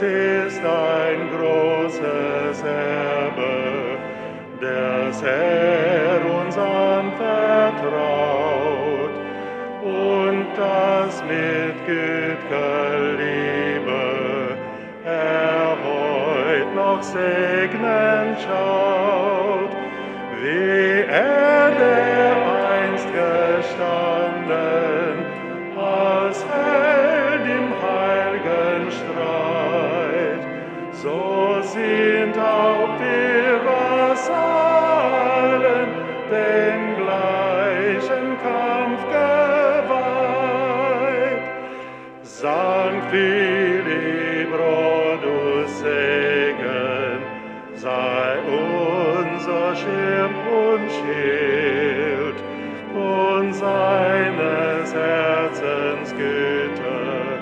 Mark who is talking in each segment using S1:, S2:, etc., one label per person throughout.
S1: es ist ein großes Erbe, das uns anvertraut, und das mit güt'ger Liebe heut noch segnend schaut, wie dereinst gestanden, als Held im heilgen Streit, so sind auch die Vasallen den gleichen Kampf geweiht. Sankt Philibrodus Segen sei unser Schirm und Schild, und seines Herzens Güte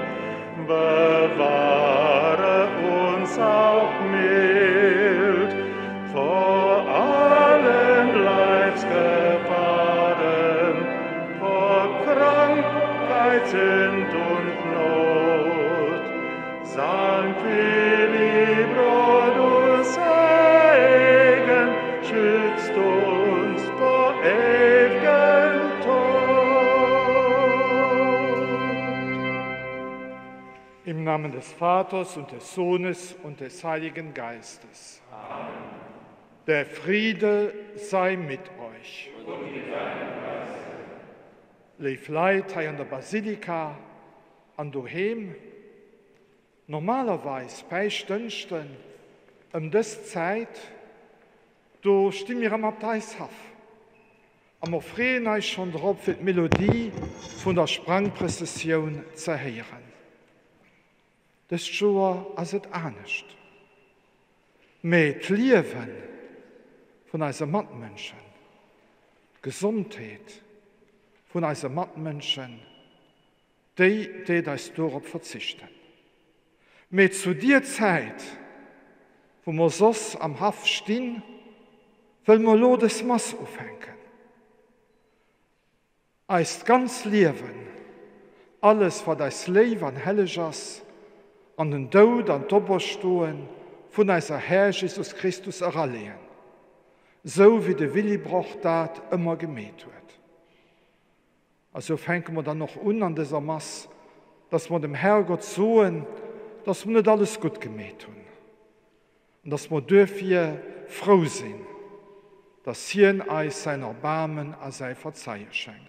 S1: bewahre uns auch mild vor allen Leibsgefahren, vor Krankheit, Sünd und Not. Sankt Philibrodus Segen schützt uns vor ew'gen Tod.
S2: Im Namen des Vaters und des Sohnes und des Heiligen Geistes.
S3: Amen.
S2: Der Friede sei mit euch.
S3: Und mit deinem Geist.
S2: Lief Leid hier in der Basilika an daheim. Normalerweise bei Stündchen diese Zeit, da stehen wir am Abteishaft. Aber wir freuen uns schon darauf, für die Melodie von der Sprangprozession zu hören. Das Jahr ist es ernst. Mit Leben von unseren Mitmenschen, Gesundheit von unseren Mitmenschen, die das darauf verzichten. Mit zu der Zeit, wo wir so am Haft stehen, will wir das Maß aufhängen. Als ganz Leben, alles, was das Leben an heilig ist, an den Tod, an den Oberstuhlen von unser Herr Jesus Christus erleben. So wie der Willibrach das immer gemäht wird. Also fangen wir dann noch an dieser Maß, dass wir dem Herrgott sagen, dass wir nicht alles gut gemäht haben. Und dass wir dafür froh sind, dass hier uns sein Erbarmen und sein Verzeihen schenkt.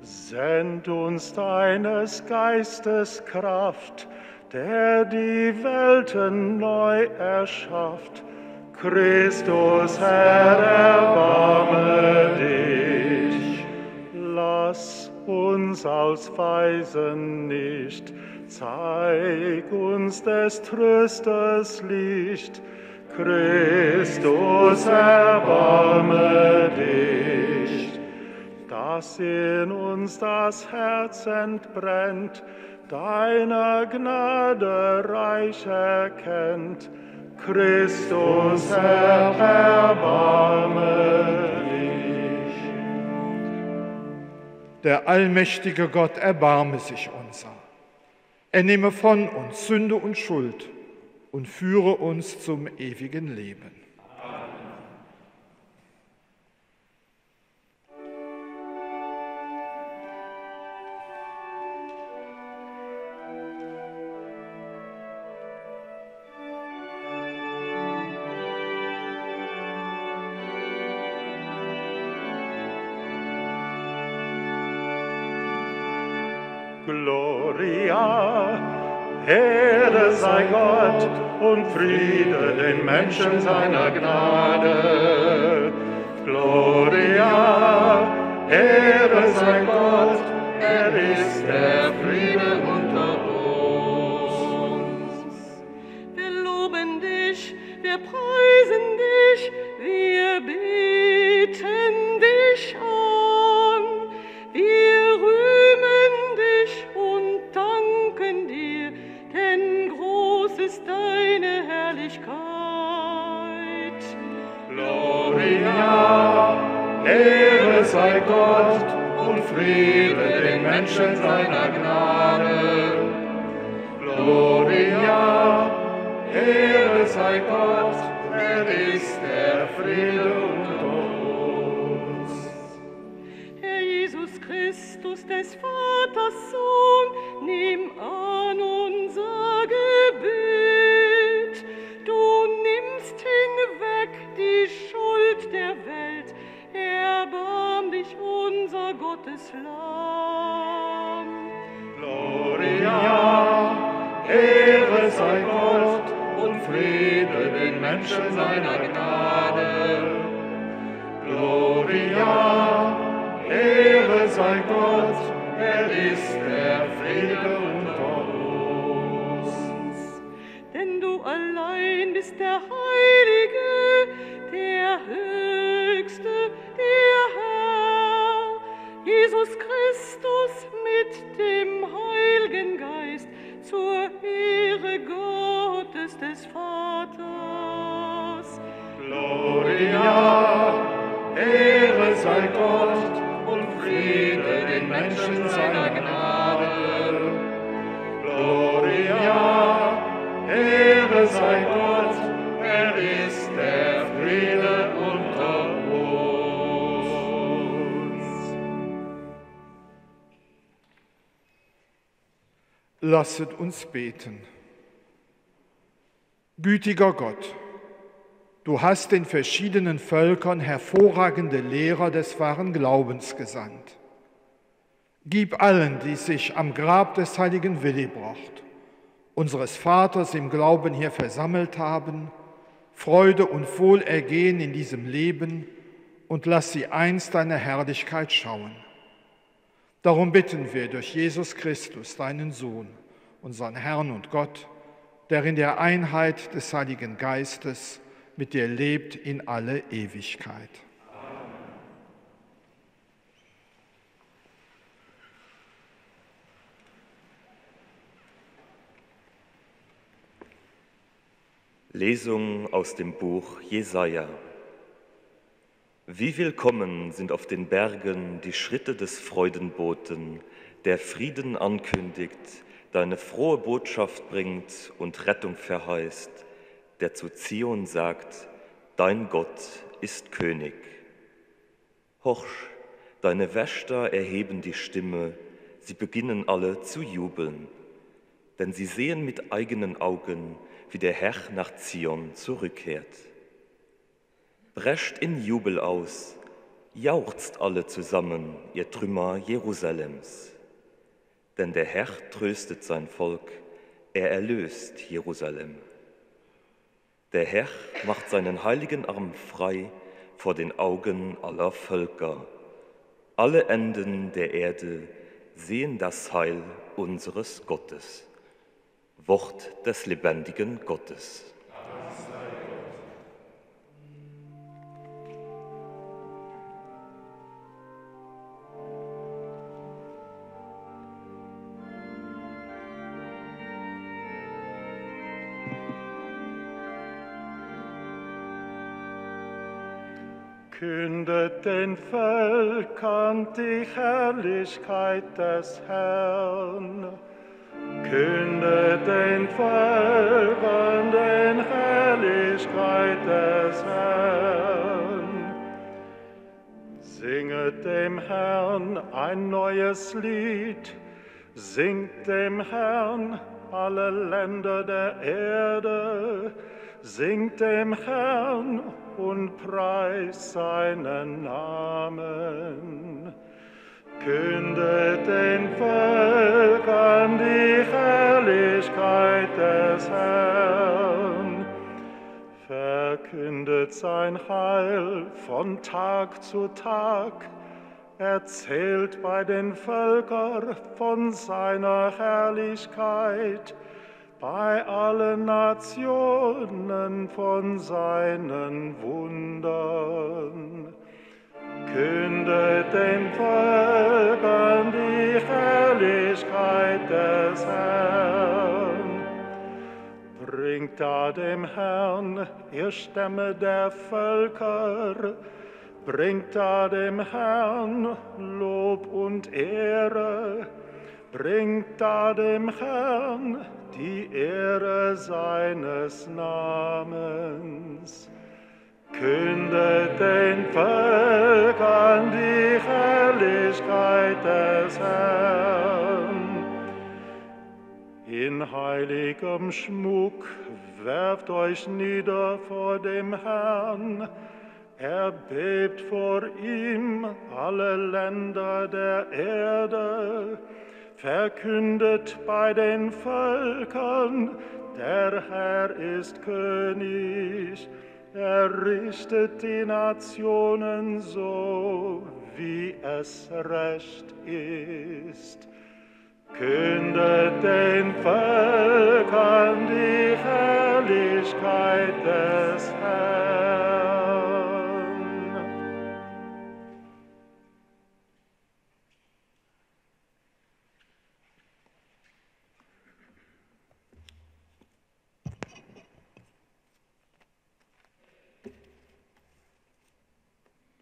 S1: Send uns deines Geistes Kraft, der die Welten neu erschafft. Christus, Herr, erbarme dich. Lass uns als Weisen nicht, zeig uns des Trösters Licht. Christus, erbarme dich. Dass in uns das Herz entbrennt, deiner Gnade reich erkennt. Christus, Herr, erbarme dich.
S2: Der allmächtige Gott erbarme sich unser. Er nehme von uns Sünde und Schuld und führe uns zum ewigen Leben.
S1: Gloria, Ehre sei Gott und Friede den Menschen seiner Gnade. Gloria, Ehre sei Gott, er ist der Friede unter uns.
S4: Wir loben dich, wir preisen dich, wir beten dich an, wir rühmen dich und danken dir, denn ist deine Herrlichkeit.
S1: Gloria, Ehre sei Gott und Friede den Menschen seiner Gnade. Gloria, Ehre sei Gott, er ist der Friede unter uns.
S4: Herr Jesus Christus, des Vaters Sohn, nimm an unser Gebet. Du nimmst hinweg die Schuld der Welt, erbarm dich unser Gottes Lamm.
S1: Gloria, Ehre sei Gott und Friede den Menschen seiner Gnade. Gloria, Ehre sei Gott, er ist der Friede unter uns.
S4: Denn du allein bist der Heilige, der Höchste, der Herr, Jesus Christus mit dem Heiligen Geist, zur Ehre Gottes des Vaters.
S1: Gloria, Ehre sei Gott und Friede den Menschen seiner Gnade. Gloria, Ehre sei Gott, er ist der Friede unter uns.
S2: Lasset uns beten. Gütiger Gott, du hast den verschiedenen Völkern hervorragende Lehrer des wahren Glaubens gesandt. Gib allen, die sich am Grab des heiligen Willibrord, unseres Vaters im Glauben hier versammelt haben, Freude und Wohlergehen in diesem Leben und lass sie einst deine Herrlichkeit schauen. Darum bitten wir durch Jesus Christus, deinen Sohn, unseren Herrn und Gott, der in der Einheit des Heiligen Geistes mit dir lebt in alle Ewigkeit.
S3: Lesung aus dem Buch Jesaja. Wie willkommen sind auf den Bergen die Schritte des Freudenboten, der Frieden ankündigt, deine frohe Botschaft bringt und Rettung verheißt, der zu Zion sagt, dein Gott ist König. Horch, deine Wächter erheben die Stimme, sie beginnen alle zu jubeln, denn sie sehen mit eigenen Augen, wie der Herr nach Zion zurückkehrt. Brecht in Jubel aus, jauchzt alle zusammen, ihr Trümmer Jerusalems. Denn der Herr tröstet sein Volk, er erlöst Jerusalem. Der Herr macht seinen heiligen Arm frei vor den Augen aller Völker. Alle Enden der Erde sehen das Heil unseres Gottes. Wort des lebendigen Gottes.
S1: Kündet den Völkern die Herrlichkeit des Herrn. Kündet den Völkern die Herrlichkeit des Herrn. Singet dem Herrn ein neues Lied, singt dem Herrn alle Länder der Erde, singt dem Herrn und preist seinen Namen. Kündet den Völkern die Herrlichkeit des Herrn. Verkündet sein Heil von Tag zu Tag. Erzählt bei den Völkern von seiner Herrlichkeit. Bei allen Nationen von seinen Wundern. Kündet den Völkern die Herrlichkeit des Herrn. Singt da dem Herrn, ihr Stämme der Völker, bringt da dem Herrn Lob und Ehre, bringt da dem Herrn die Ehre seines Namens. Kündet den Völkern die Herrlichkeit des Herrn. In heiligem Schmuck werft euch nieder vor dem Herrn. Erbebt vor ihm alle Länder der Erde. Verkündet bei den Völkern, der Herr ist König. Er richtet die Nationen so, wie es recht ist. Kündet den Völkern die Herrlichkeit des Herrn.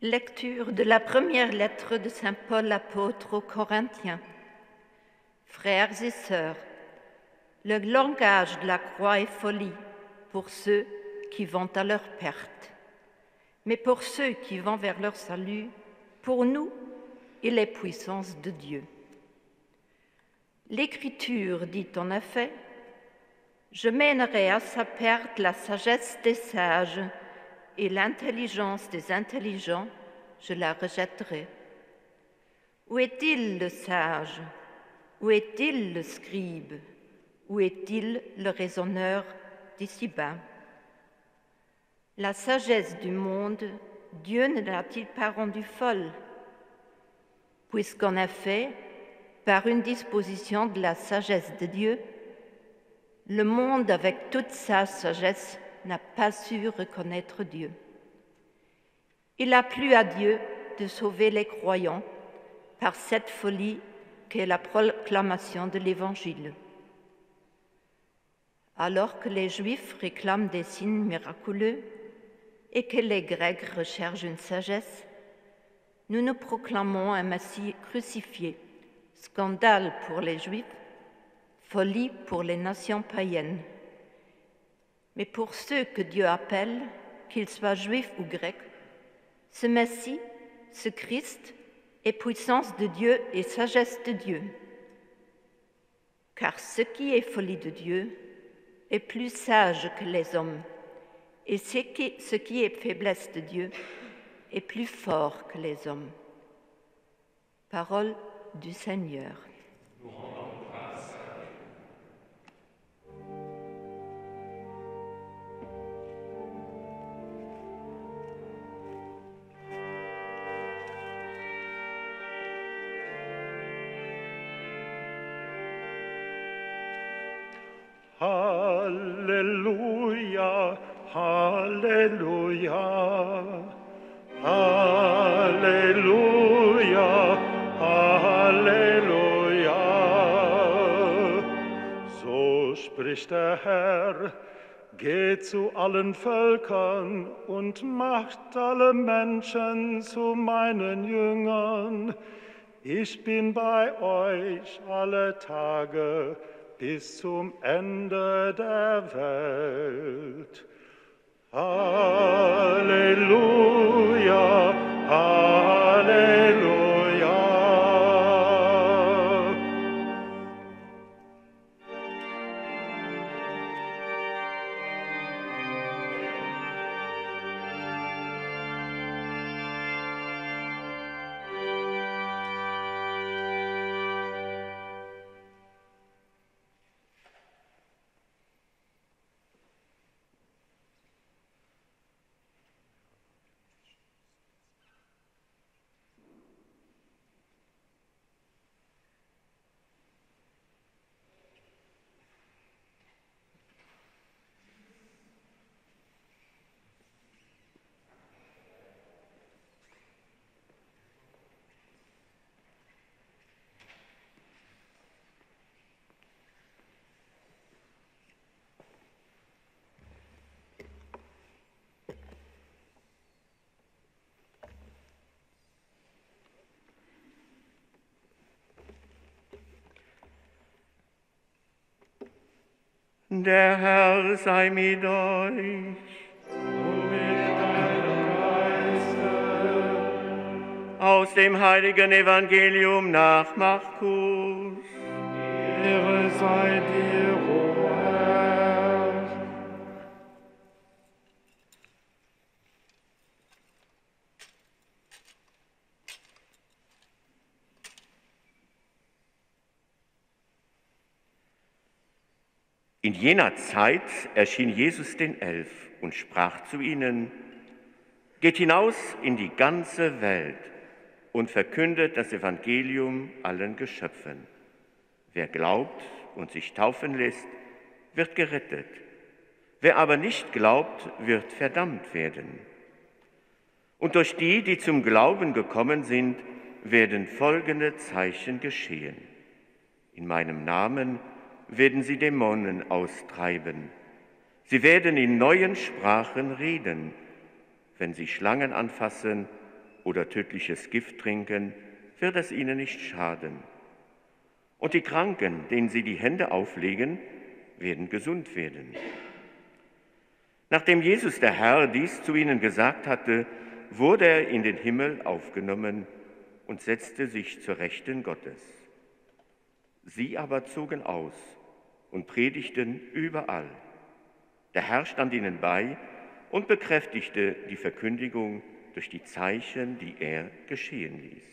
S5: Lecture de la première lettre de Saint Paul apôtre aux Corinthiens. Frères et sœurs, le langage de la croix est folie pour ceux qui vont à leur perte. Mais pour ceux qui vont vers leur salut, pour nous, il est puissance de Dieu. L'Écriture dit en effet, « Je mènerai à sa perte la sagesse des sages et l'intelligence des intelligents, je la rejetterai. » Où est-il le sage? Où est-il le scribe? Où est-il le raisonneur d'ici-bas? La sagesse du monde, Dieu ne l'a-t-il pas rendue folle? Puisqu'en effet, par une disposition de la sagesse de Dieu, le monde avec toute sa sagesse n'a pas su reconnaître Dieu. Il a plu à Dieu de sauver les croyants par cette folie qu'est la proclamation de l'Évangile. Alors que les Juifs réclament des signes miraculeux et que les Grecs recherchent une sagesse, nous nous proclamons un Messie crucifié, scandale pour les Juifs, folie pour les nations païennes. Mais pour ceux que Dieu appelle, qu'ils soient juifs ou grecs, ce Messie, ce Christ, est puissance de Dieu et sagesse de Dieu. Car ce qui est folie de Dieu est plus sage que les hommes, et ce qui est faiblesse de Dieu est plus fort que les hommes. Parole du Seigneur.
S1: Halleluja, Halleluja, Halleluja, Halleluja. So spricht der Herr, geht zu allen Völkern und macht alle Menschen zu meinen Jüngern. Ich bin bei euch alle Tage bis zum Ende der Welt. Halleluja, Halleluja.
S6: Der Herr sei mit euch.
S1: Und mit deinem Geiste.
S6: Aus dem heiligen Evangelium nach Markus.
S1: Ehre sei dir, o Herr.
S6: In jener Zeit erschien Jesus den 11 und sprach zu ihnen: Geht hinaus in die ganze Welt und verkündet das Evangelium allen Geschöpfen. Wer glaubt und sich taufen lässt, wird gerettet. Wer aber nicht glaubt, wird verdammt werden. Und durch die, die zum Glauben gekommen sind, werden folgende Zeichen geschehen. In meinem Namen werden sie Dämonen austreiben. Sie werden in neuen Sprachen reden. Wenn sie Schlangen anfassen oder tödliches Gift trinken, wird es ihnen nicht schaden. Und die Kranken, denen sie die Hände auflegen, werden gesund werden. Nachdem Jesus der Herr dies zu ihnen gesagt hatte, wurde er in den Himmel aufgenommen und setzte sich zur Rechten Gottes. Sie aber zogen aus und predigten überall. Der Herr stand ihnen bei und bekräftigte die Verkündigung durch die Zeichen, die er geschehen ließ.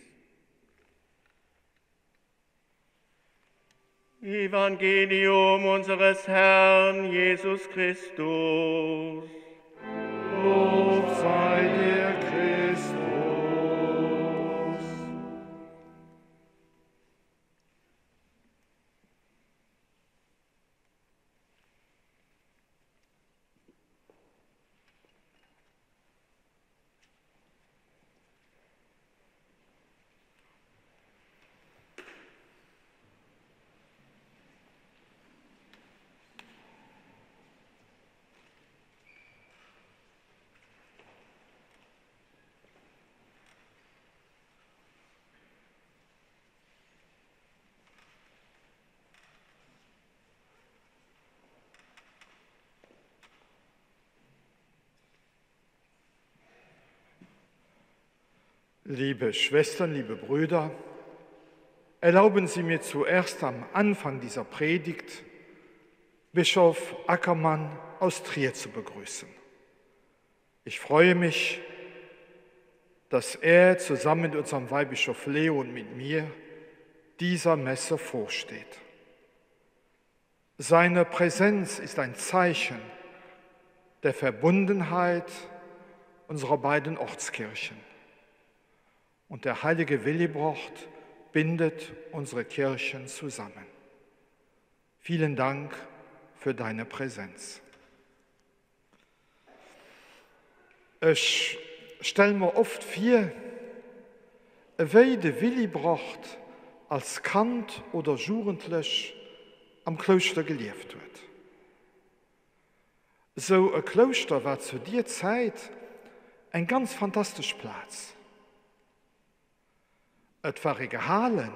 S6: Evangelium unseres Herrn Jesus Christus.
S1: Lob sei dir, Christus.
S2: Liebe Schwestern, liebe Brüder, erlauben Sie mir zuerst am Anfang dieser Predigt Bischof Ackermann aus Trier zu begrüßen. Ich freue mich, dass er zusammen mit unserem Weihbischof Leo und mit mir dieser Messe vorsteht. Seine Präsenz ist ein Zeichen der Verbundenheit unserer beiden Ortskirchen. Und der heilige Willibrord bindet unsere Kirchen zusammen. Vielen Dank für deine Präsenz. Ich stelle mir oft vor, wie der Willibrord als Kind oder Jugendlich am Kloster gelebt wird. So ein Kloster war zu der Zeit ein ganz fantastischer Platz. Et war gehalen,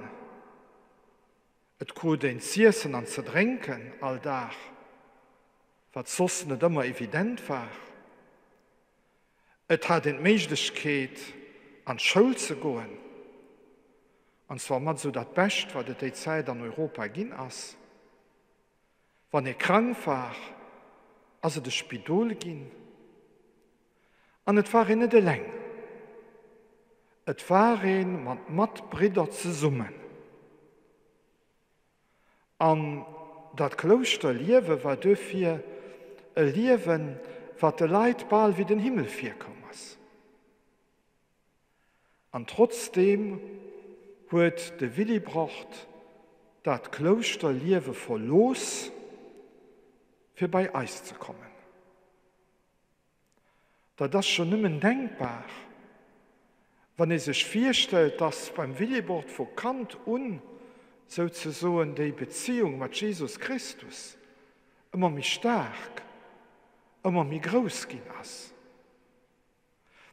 S2: et konnte den Ziessen an zu trinken alldach, was sonst nicht immer evident war. Et hat die Möglichkeit, an Schule zu gehen. Und zwar mal so das Beste, was in der Zeit in Europa ging ist. Wenn krank war, also das Spital ging. Und es war nicht allein. Es waren mit Brüdern zusammen. Und das Klosterleben war dafür ein Leben, das den Leuten bald wie den Himmel vorkommen ist. Und trotzdem hat der Willibrord das Klosterleben verlassen, für bei uns zu kommen. Da das schon nicht mehr denkbar, wenn sich vorstellt, dass beim Willibrord von Kant an sozusagen die Beziehung mit Jesus Christus immer mehr stark, immer mehr groß ging ist.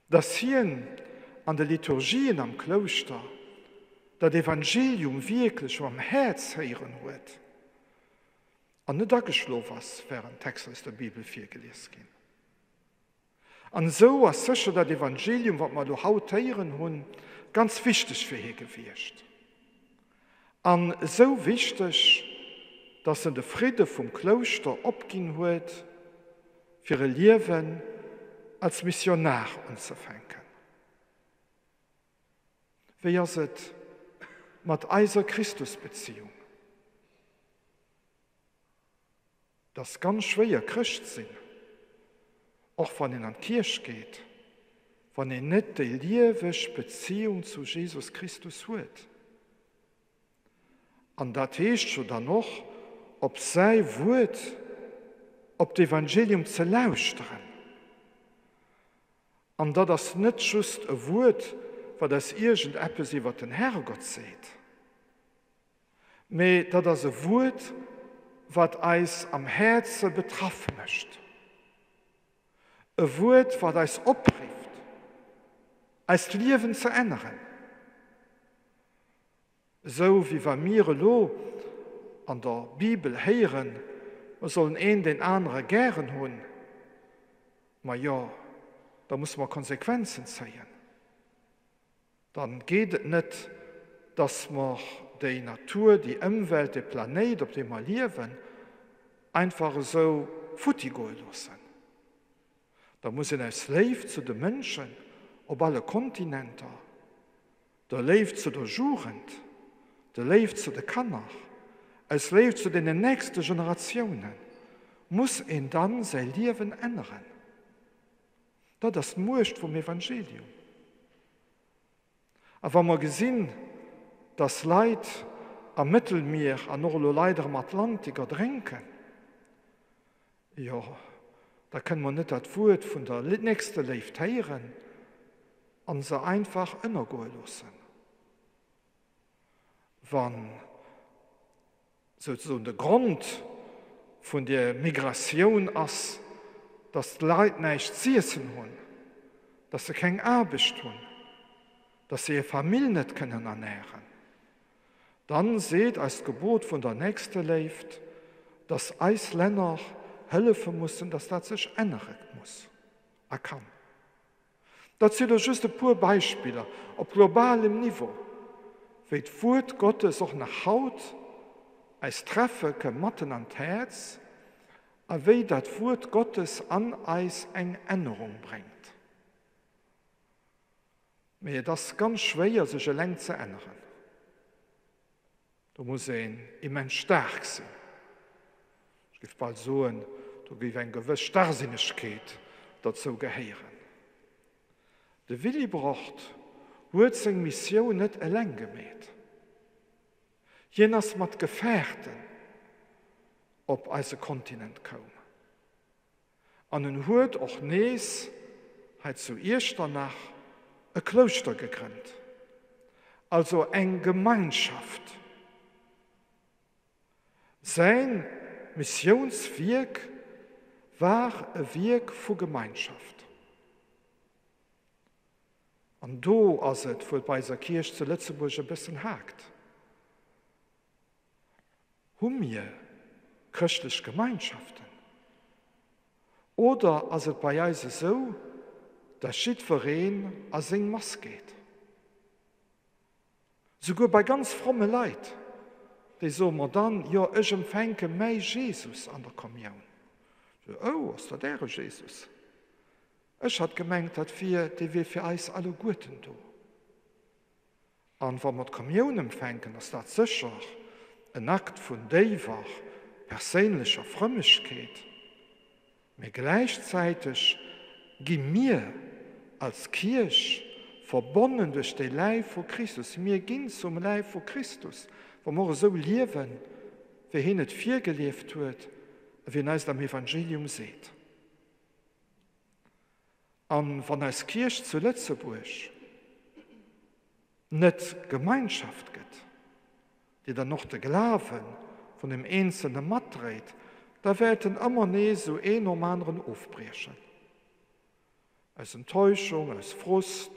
S2: Dass hier an der Liturgien am Kloster das Evangelium wirklich am Herz hören wird an nicht angeschlafen was, während Text aus der Bibel viel gelesen gehen. Und so ist sicher das Evangelium, was wir heute hören haben, ganz wichtig für hier gewesen. Und so wichtig, dass in der Friede vom Kloster abgehen hat, für ihr Leben als Missionar anzufangen. Wie ist es mit unserer Christusbeziehung? Das ist ganz schwer, Christ zu sein. Auch wenn ihr an die Kirche geht, wenn ihr nicht die liebliche Beziehung zu Jesus Christus hat. Und das heißt schon dann noch, ob sei Wort, ob das Evangelium zu lauschen. Und da das nicht just ein Wort, weil das irgendetwas über den Herrgott sieht. Aber das ist ein Wort, was uns am Herzen betreffen möchte. Ein Wort, was uns abruft, uns das Leben zu ändern. So wie wir mir an der Bibel hören, wir sollen den anderen gern haben. Aber ja, da muss man Konsequenzen ziehen. Dann geht es nicht, dass wir die Natur, die Umwelt, den Planet, auf dem wir leben, einfach so futtig gehen lassen. Da muss ich als Leben zu den Menschen auf alle Kontinenten, der Leben zu der Jugend, der Leben zu den Kindern, als Leben zu den nächsten Generationen, muss ihn dann sein Leben ändern. Das ist das Murcht vom Evangelium. Aber wenn wir sehen, dass Leute am Mittelmeer, an noch Leute am Atlantik trinken, ja, da kann man nicht das Wort von der nächsten Leif hören und sie einfach innergehen lassen. Wenn sozusagen der Grund von der Migration ist, dass die Leute nicht zu essen haben, dass sie keine Arbeit haben, dass sie ihre Familie nicht ernähren können, dann seht als Gebot von der nächsten lebt, dass Länder helfen müssen, dass das sich ändern muss. Kann. Das sind just ein paar Beispiele auf globalem Niveau, wie das Wort Gottes auch nach Haut als Treffen gematten an das Herz, und wie das Wort Gottes an uns eine Änderung bringt. Aber das ist ganz schwer, sich allein zu ändern. Da muss ein immens stark sein. Ich gebe bald so, da gibt eine gewisse Starrsinnigkeit dazu gehören. Der Willi braucht, hat seine Mission nicht allein gemacht. Jenes mit Gefährten auf unseren Kontinent kommen. Und er hat auch Nes, hat zuerst danach ein Kloster gegründet. Also eine Gemeinschaft. Sein Missionswerk war ein Werk von Gemeinschaft. Und da ist es, wo bei der Kirche zu Lützeburg ein bisschen hakt. Haben wir christliche Gemeinschaften? Oder ist es bei uns so, dass jeder Verein an seine Masse geht? Sogar bei ganz frommen Leuten, die sagen dann, ja, ich empfange mehr Jesus an der Kommunion. Oh, ist das der Jesus? Ich hatte gemeint, dass wir für uns alle Guten tun. Und wenn wir die Kommunion empfangen, ist das sicher ein Akt von tiefer, persönlicher Frömmigkeit. Aber gleichzeitig gehen wir als Kirche verbunden durch den Leib von Christus. Wir gehen zum Leib von Christus, wo wir so leben, wie er nicht viel gelebt hat, wie er es am Evangelium sieht. Und wenn als Kirche zu Lützeburg nicht Gemeinschaft gibt, die dann noch der Glauben von dem Einzelnen mitträgt, da werden immer nicht so ein oder anderen aufbrechen. Aus Enttäuschung, aus Frust,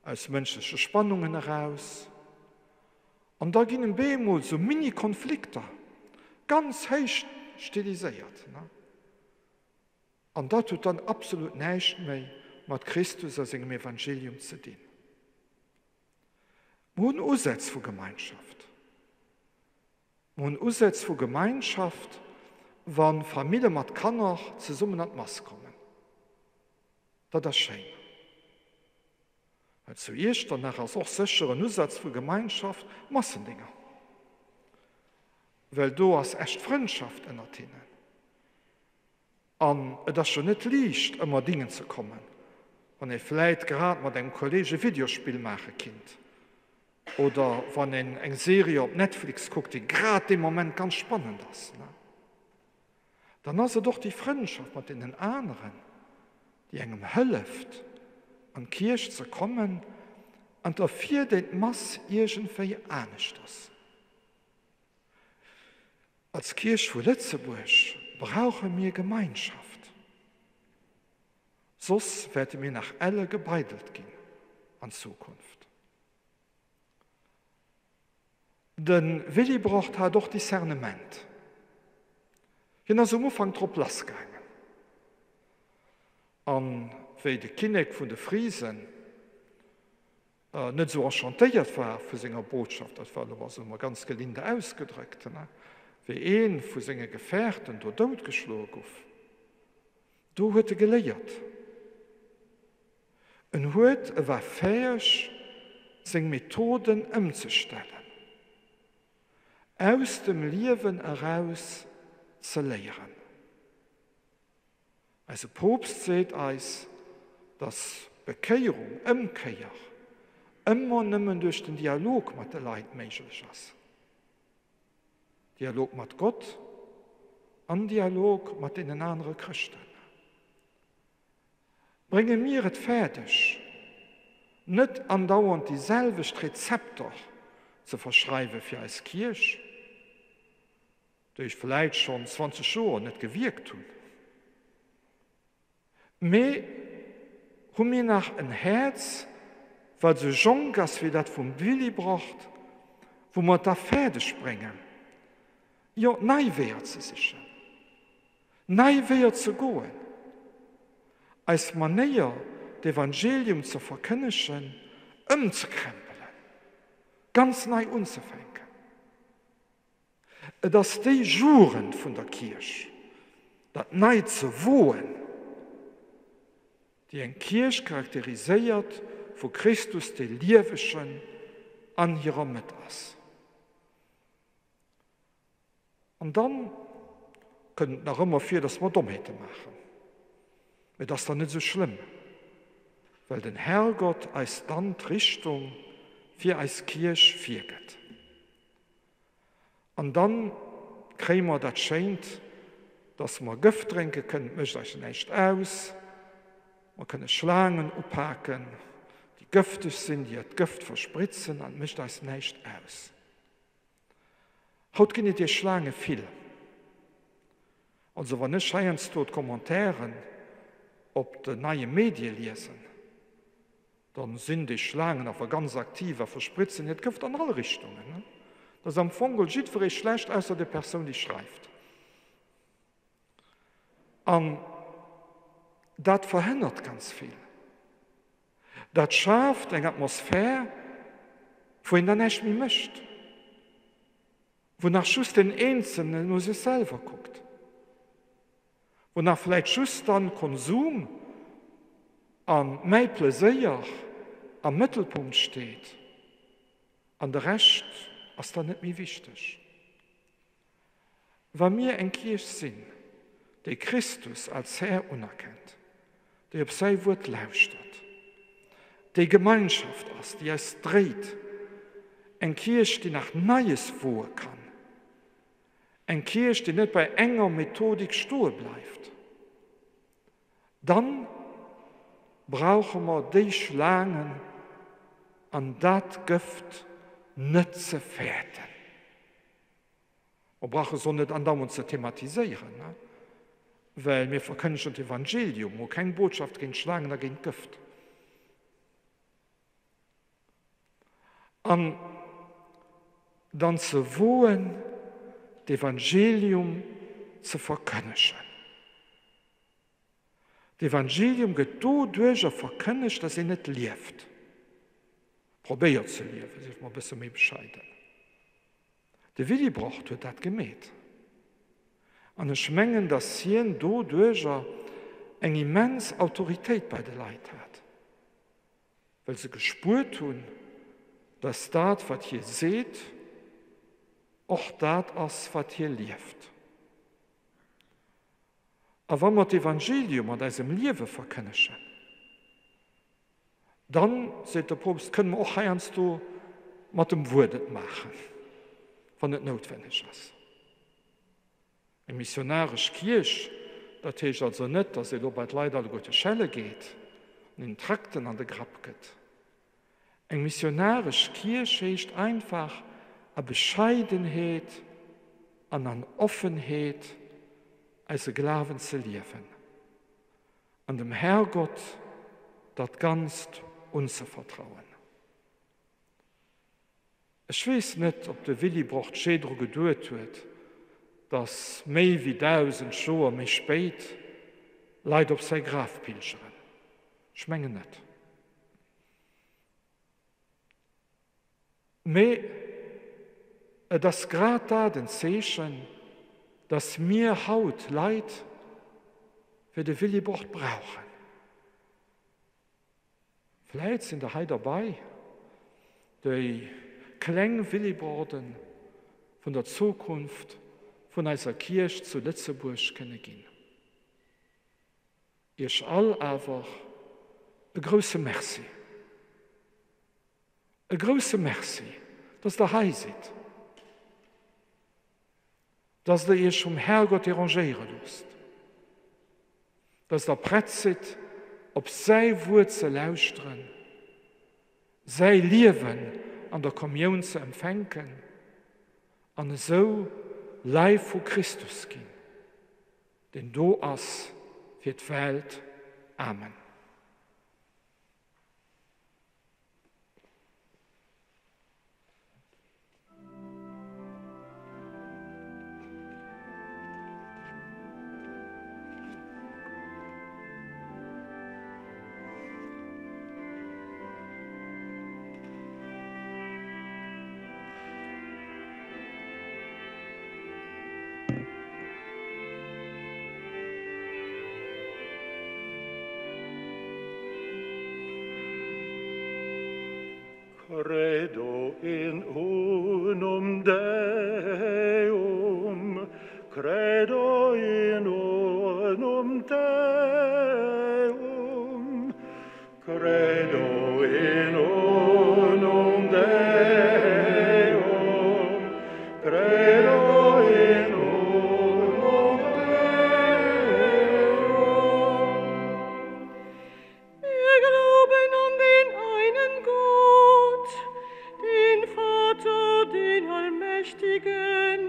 S2: aus menschlichen Spannungen heraus. Und da gehen bemol so Mini-Konflikte, ganz heiß stilisiert. Ne? Und das tut dann absolut nichts mehr mit Christus als im Evangelium zu dienen. Wir haben Aussätze für Gemeinschaft. Wir haben Aussätze für Gemeinschaft, wenn Familien mit Kindern zusammen an die Masse kommen. Das ist schön. Zuerst dann nachher auch sicheren Aussatz für Gemeinschaft, Massendinger. Weil du hast echt Freundschaft in der Tine. Und das schon nicht leicht, immer Dinge zu kommen. Wenn ihr vielleicht gerade mit einem Kollegen Videospiel machen könnt. Oder wenn ihr eine Serie auf Netflix guckt, die gerade im Moment ganz spannend ist. Ne? Dann hast du doch die Freundschaft mit den anderen, die einem hilft, an die Kirche zu kommen und dafür den Mass irgendwie ernst ist. Als Kirche von Lützeburg brauchen wir Gemeinschaft. Sonst werden wir nach alle gebeitelt gehen an Zukunft. Denn Willi braucht halt doch Discernement. Genau so am Anfang drauf losgegangen. Und weil der Kinnek von den Friesen nicht so enchantiert war für seine Botschaft, das war immer ganz gelinde ausgedrückt, ne? Wie ein von seinen Gefährten dort totgeschlagen auf. Du hat gelehrt. Und war fähig, seine Methoden umzustellen. Aus dem Leben heraus zu lehren. Also Propst sagt uns, dass Bekehrung, Umkehr, immer nur durch den Dialog mit den Leuten möglich ist. Dialog mit Gott und Dialog mit den anderen Christen. Bringen wir es fertig, nicht andauernd dieselben Rezepte zu verschreiben für als Kirche, die ich vielleicht schon 20 Jahre nicht gewirkt habe. Aber haben wir nach ein Herz, weil so jung ist, wie das vom Willi braucht, wo wir da fertig bringen. Ja, nein wäre zu sicher. Nein wäre zu gehen. Als Manier, das Evangelium zu verkündigen, umzukrempeln. Ganz neu anzufangen. Dass die Juren von der Kirche, das neu zu wohnen, die eine Kirche charakterisiert, wo Christus den Liebischen an ihrer Mitte ist. Und dann können noch immer viel, dass wir Dummheiten machen. Aber das ist dann nicht so schlimm, weil der Herrgott als dann die Richtung für als Kirche führt. Und dann kriegen wir das scheint, dass wir Gift trinken können, mischt euch nicht aus. Wir können Schlangen abhaken, die giftig sind, die das Gift verspritzen, und mischt euch nicht aus. Heute können die Schlangen viel. Also, wenn nicht scheinen dort Kommentaren ob die neuen Medien lesen, dann sind die Schlangen aber ganz aktiv, verspritzen das Gift in alle Richtungen. Ne? Das am Fongel sieht für euch schlecht, außer der Person, die schreibt. Und das verhindert ganz viel. Das schafft eine Atmosphäre, wo ihn dann nicht mehr mischt. Wonach just den Einzelnen nur sich selber guckt. Wonach vielleicht just dann Konsum an mein Pläsier am Mittelpunkt steht. An der Rest ist dann nicht mehr wichtig. Wenn wir ein Kirche sind, die Christus als Herr anerkennt, die auf sein Wort lauscht, die Gemeinschaft ist, die es dreht, eine Kirche, die nach Neues vor kann, eine Kirche, die nicht bei enger Methodik stehen bleibt, dann brauchen wir die Schlangen an das Gift nicht zu fährten. Wir brauchen es auch nicht andauernd zu thematisieren, ne? Weil wir verkündigen das Evangelium, wo keine Botschaft gegen Schlangen oder gegen Gift. Und dann zu wohnen, das Evangelium zu verkündigen. Das Evangelium geht dadurch verkündigt, dass nicht lebt. Probiert zu leben, das ist mal ein bisschen mehr bescheiden. Der Willibrord hat das gemäht. Und ich meine, dass sie dadurch eine immense Autorität bei den Leuten hat. Weil sie gespürt haben, dass das, was ihr seht, auch das ist, was ihr lebt. Aber wenn wir das Evangelium an diesem Leben verkündigen, dann, sagt der Propst, können wir auch eins mit dem Wort machen, wenn es notwendig ist. Eine missionarische Kirche, das heißt also nicht, dass es bei den Leuten an die gute Schelle geht und in Trakten an den Grab geht. Eine missionarische Kirche heißt einfach eine Bescheidenheit und eine Offenheit, als Glauben zu leben. An dem Herrgott das ganz uns zu vertrauen. Ich weiß nicht, ob der Willibrord Schädro geduld hat, dass mehr wie 1000 Jahre mehr spät Leid auf sein Grab pilgern. Ich meine nicht. Aber das gerade da den Zeichen, dass mir Haut Leid für den Willibrord brauchen. Vielleicht sind da dabei, die kleinen Willibrorden von der Zukunft von unserer Kirche zu Lützeburg können gehen. Ich all einfach eine große Merci. Eine große Merci, dass ihr hier seid. Dass ihr euch vom Herrgott arrangieren lasst. Dass ihr bereit seid, ob sein Wort zu lauschen, sein Leben an der Kommunion zu empfangen und so live vor Christus gehen, denn du ist für die Welt. Amen.
S1: Credo in unum Deum, credo in unum Deum, credo in unum Deum, credo in unum Deum.
S4: Wir glauben an den einen Gott, den Vater, den Allmächtigen,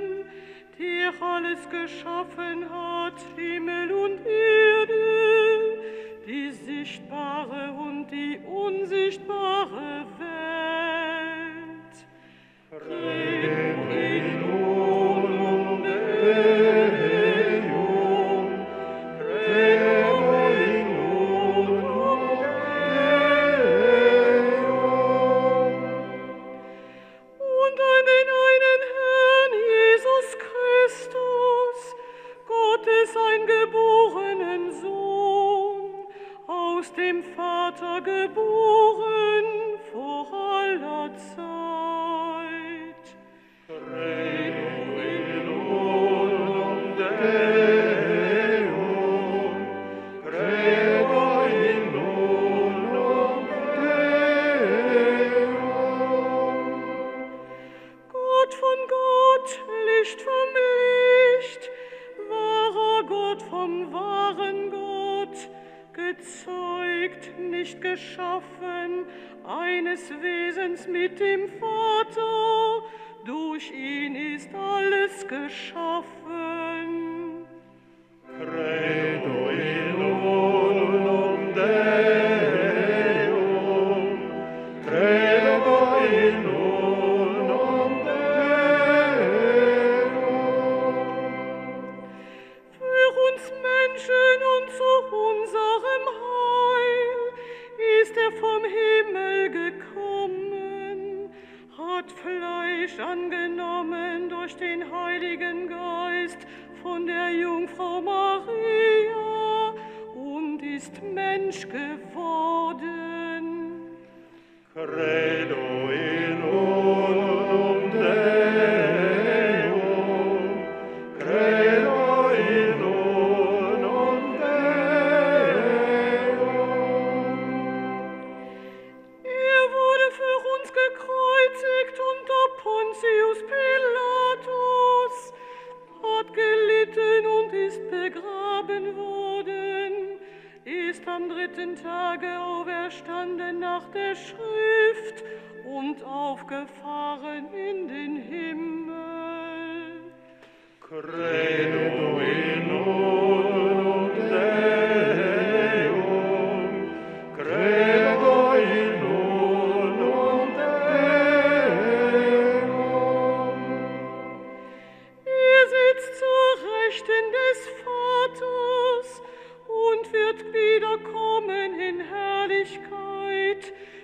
S4: der alles geschaffen hat, Himmel und Erde, die sichtbare und die unsichtbare Welt. Credo in unum Deum, credo in unum Deum. Und an den einen Herrn Jesus Christus, Gottes eingeborenen Sohn, aus dem Vater geboren vor aller Zeit. Credo in unum Deum, credo in unum Deum. Gott von Gott, Licht vom Licht, wahrer Gott vom wahren Gott, gezeugt, nicht geschaffen, eines Wesens mit dem Vater, durch ihn ist alles geschaffen.
S1: Credo in unum Deum, credo in unum Deum.
S4: von der Jungfrau Maria und ist Mensch geworden.
S1: Credo in unum Deum, credo in unum Deum.
S4: Er wurde für uns gekreuzigt unter Pontius Pilatus, hat gelitten und ist begraben worden, ist am 3. Tage auferstanden nach der Schrift und aufgefahren in den Himmel.
S1: Credo in unum Deum, credo in unum Deum.
S4: Er sitzt zur Rechten des Vaters und wird wiederkommen in Herrlichkeit,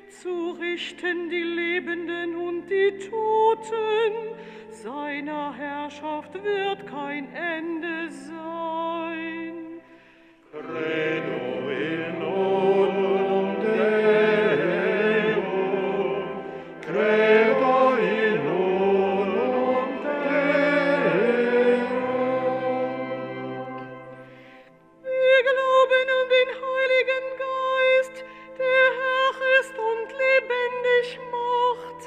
S4: zu richten die Lebenden und die Toten. Seiner Herrschaft wird kein Ende sein.
S1: Credo in unum Deum, credo in unum Deum.
S4: Wir glauben an den Heiligen Geist, der Herr ist und lebendig macht,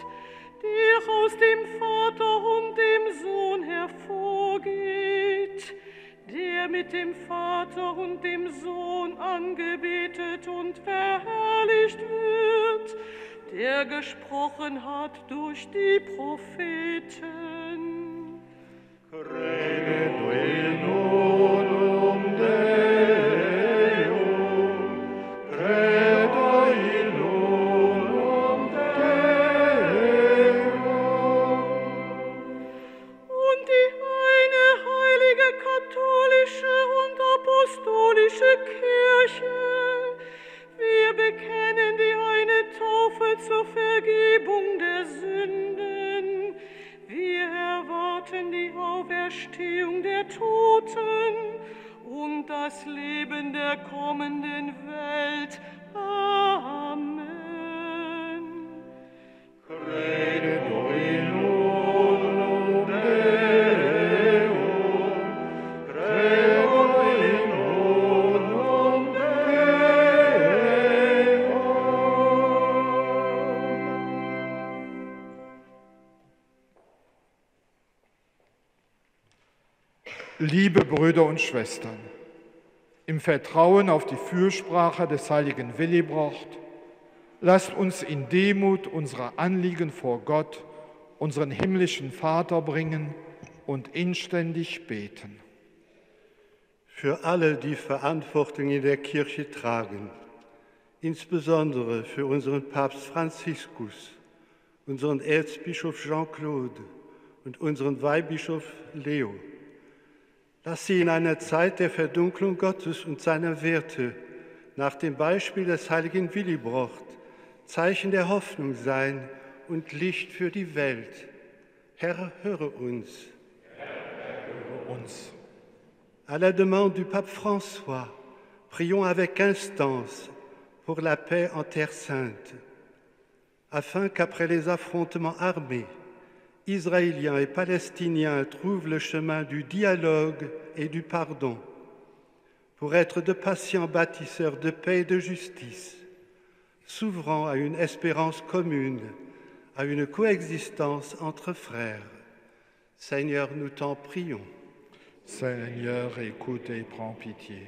S4: der aus dem Vater und dem Sohn hervorgeht, der mit dem Vater und dem Sohn angebetet und verherrlicht wird, der gesprochen hat durch die Propheten.
S1: Credo in unum Deum, credo in unum Deum.
S4: Und die eine heilige katholische und apostolische Kirche. Wir bekennen die eine Taufe zur Vergebung der Sünden. Wir erwarten die Auferstehung der Toten und das Leben der kommenden Welt. Amen.
S1: Credo in unum Deum, credo in unum Deum.
S2: Liebe Brüder und Schwestern, im Vertrauen auf die Fürsprache des heiligen Willibrord, lasst uns in Demut unsere Anliegen vor Gott, unseren himmlischen Vater, bringen und inständig beten.
S7: Für alle, die Verantwortung in der Kirche tragen, insbesondere für unseren Papst Franziskus, unseren Erzbischof Jean-Claude und unseren Weihbischof Leo, dass sie in einer Zeit der Verdunklung Gottes und seiner Werte nach dem Beispiel des heiligen Willibrord Zeichen der Hoffnung sein und Licht für die Welt. Herr, höre uns.
S2: Höre uns.
S7: À la demande du pape François, prions avec instance pour la paix en Terre Sainte, afin qu'après les affrontements armés, Israéliens et Palestiniens trouvent le chemin du dialogue et du pardon, pour être de patients bâtisseurs de paix et de justice, s'ouvrant à une espérance commune, à une coexistence entre frères. Seigneur, nous t'en prions.
S2: Seigneur, écoute et prends pitié.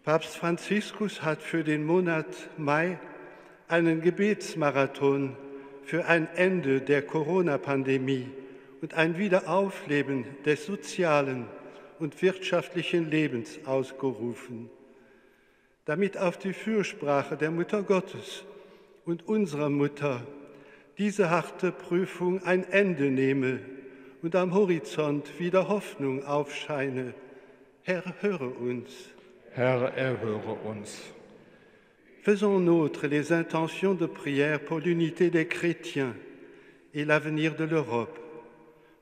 S7: Papst Franziskus hat für den Monat Mai einen Gebetsmarathon für ein Ende der Corona-Pandemie und ein Wiederaufleben des sozialen und wirtschaftlichen Lebens ausgerufen, damit auf die Fürsprache der Mutter Gottes und unserer Mutter diese harte Prüfung ein Ende nehme und am Horizont wieder Hoffnung aufscheine. Herr, höre uns.
S2: Herr, erhöre uns.
S7: Faisons nôtres les intentions de prière pour l'unité des chrétiens et l'avenir de l'Europe,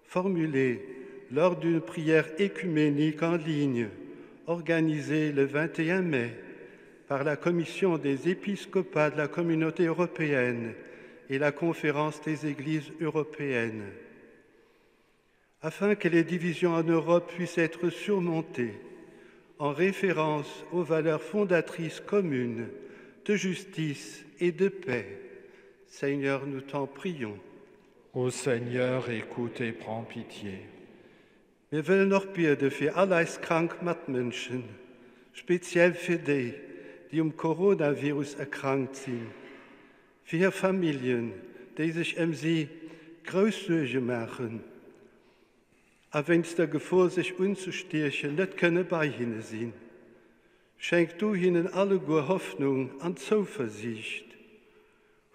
S7: formulées lors d'une prière écuménique en ligne organisée le 21 mai par la Commission des épiscopats de la Communauté européenne et la Conférence des Églises européennes. Afin que les divisions en Europe puissent être surmontées en référence aux valeurs fondatrices communes de justice et de paix, Seigneur, nous t'en prions.
S2: Ô Seigneur, écoute et prends pitié.
S7: Wir wollen noch beten für alle kranken Mitmenschen, speziell für die Coronavirus erkrankt sind, für Familien, die sich sie Großsorgen machen, auch wenn es der Gefahr, sich unzustärken, nicht können bei ihnen sein. Schenk du ihnen alle gute Hoffnung und Zuversicht.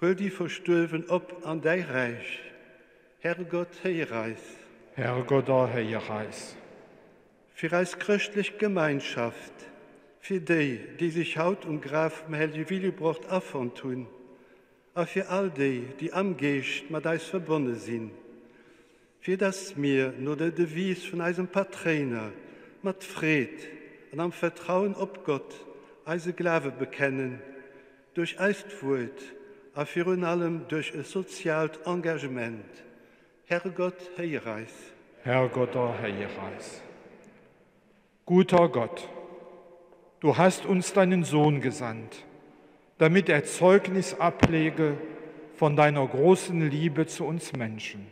S7: Hol die Verstorben ab an dein Reich. Herrgott, Herreis.
S2: Herrgott, Herreis.
S7: Für als christliche Gemeinschaft, für die sich Haut und Graf im Heilige Willebrot affern tun, auch für all die am Geist mit uns verbunden sind, für das wir nur der Devis von unserem Patroner mit Fried und am Vertrauen auf Gott unsere Glaube bekennen, durch Eistwort, auch für allem durch ein soziales Engagement. Herrgott, Herreis.
S2: Herrgott, Herreis. Guter Gott, du hast uns deinen Sohn gesandt, damit er Zeugnis ablege von deiner großen Liebe zu uns Menschen.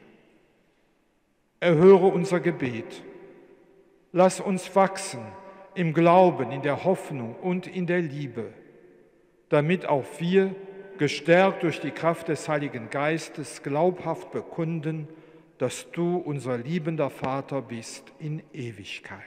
S2: Erhöre unser Gebet. Lass uns wachsen im Glauben, in der Hoffnung und in der Liebe, damit auch wir, gestärkt durch die Kraft des Heiligen Geistes, glaubhaft bekunden, dass du unser liebender Vater bist in Ewigkeit.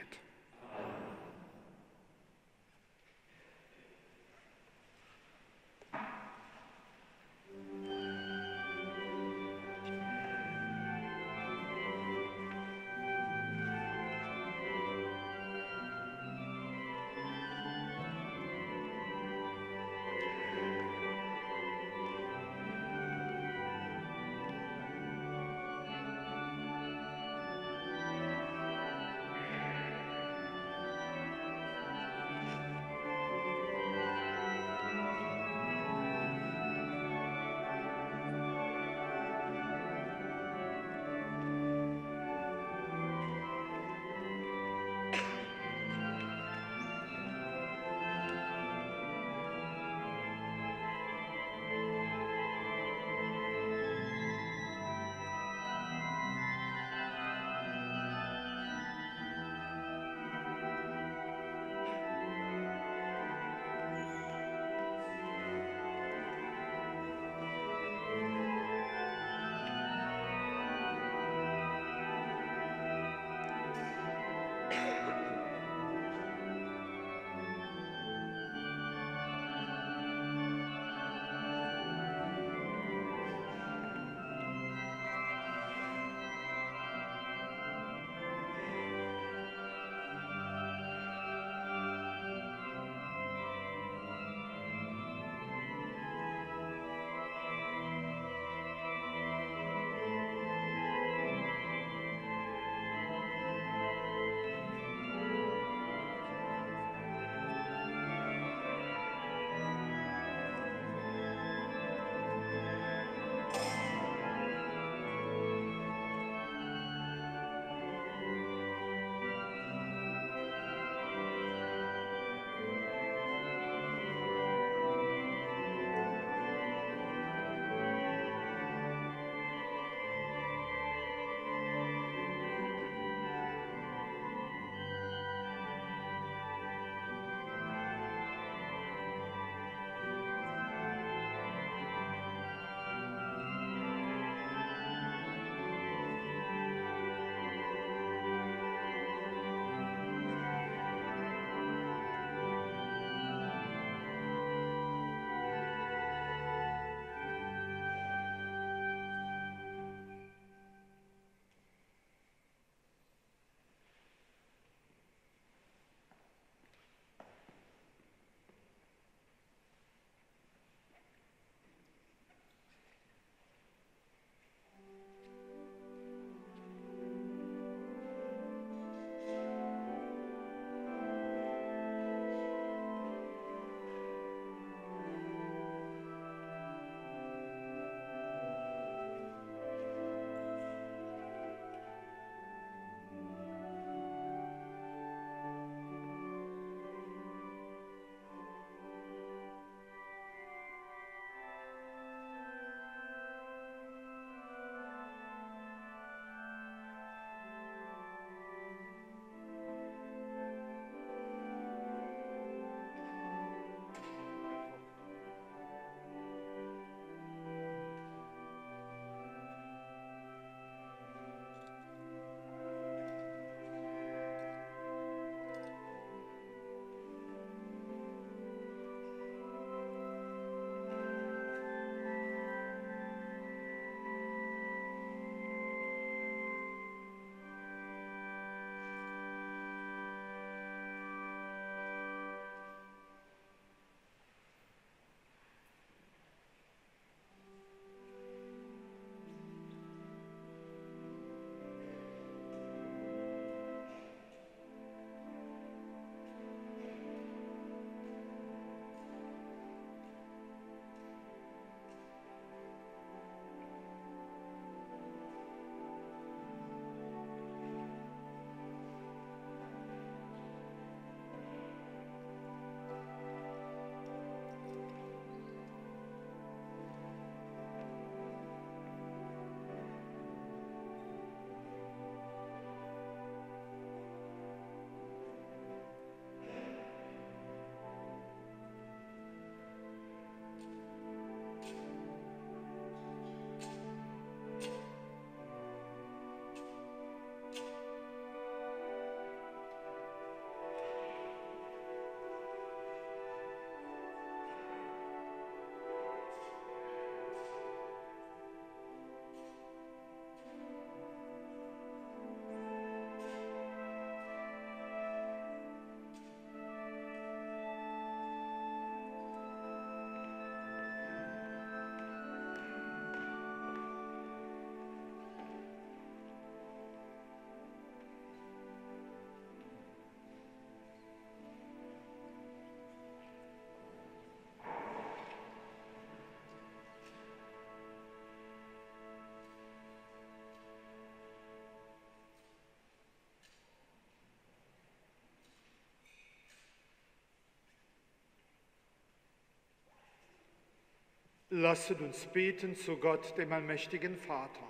S2: Lasset uns beten zu Gott, dem allmächtigen Vater,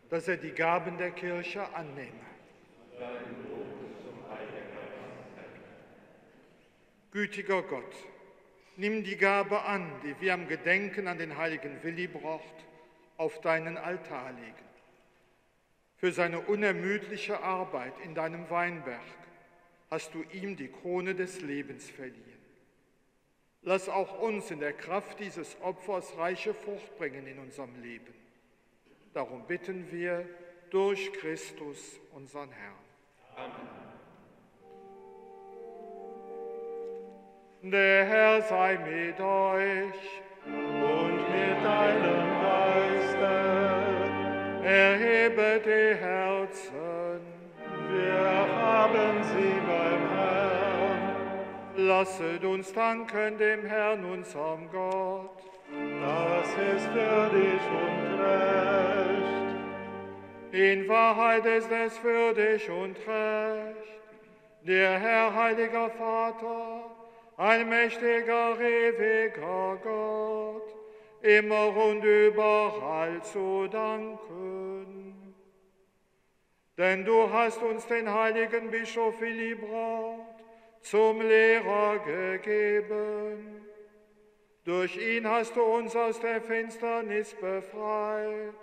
S2: dass er die Gaben der Kirche annehme. Gütiger Gott, nimm die Gabe an, die wir am Gedenken an den heiligen Willibrord auf deinen Altar legen. Für seine unermüdliche Arbeit in deinem Weinberg hast du ihm die Krone des Lebens verliehen. Lass auch uns in der Kraft dieses Opfers reiche Frucht bringen in unserem Leben. Darum bitten wir durch Christus, unseren Herrn. Amen. Der Herr sei mit euch
S1: und mit deinem Geiste.
S2: Erhebet die Herzen.
S1: Wir haben sie beim Herrn.
S2: Lasset uns danken dem Herrn, unserem Gott.
S1: Das ist würdig und recht.
S2: In Wahrheit ist es würdig und recht. Der Herr, heiliger Vater, allmächtiger, ewiger Gott, immer und überall zu danken. Denn du hast uns den heiligen Bischof Willibrord zum Lehrer gegeben. Durch ihn hast du uns aus der Finsternis befreit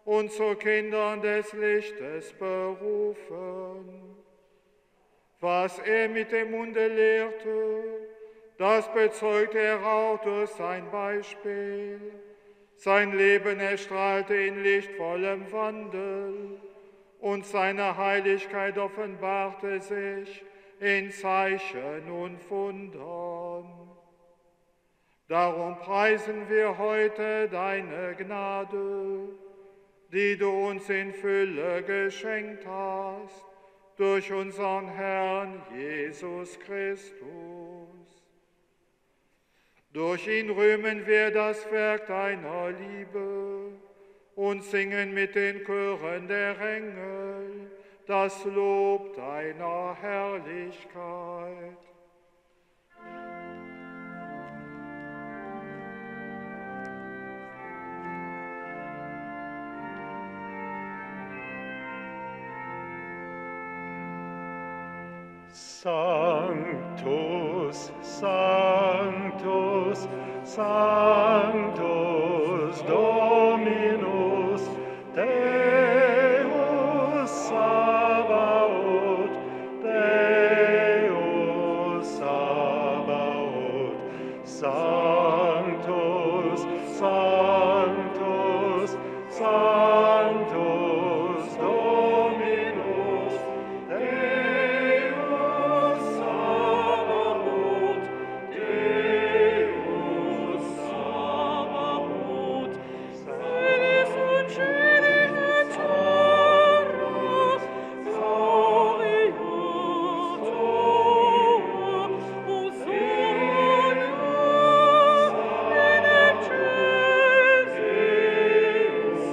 S2: und zu Kindern des Lichtes berufen. Was er mit dem Munde lehrte, das bezeugt er auch durch sein Beispiel. Sein Leben erstrahlte in lichtvollem Wandel und seine Heiligkeit offenbarte sich in Zeichen und Wundern. Darum preisen wir heute deine Gnade, die du uns in Fülle geschenkt hast, durch unseren Herrn Jesus Christus. Durch ihn rühmen wir das Werk deiner Liebe und singen mit den Chören der Engel das Lob deiner Herrlichkeit.
S1: Sanctus, Sanctus, Sanctus, Dominus, Deus Sabaoth, Deus Sabaoth, Sanctus, Sanctus, Sanctus, Dominus, Deus Sabaoth, Deus Sabaoth,
S4: Seines und Schöne Tore, Gloria, Tor, Hosanna, in excelsis,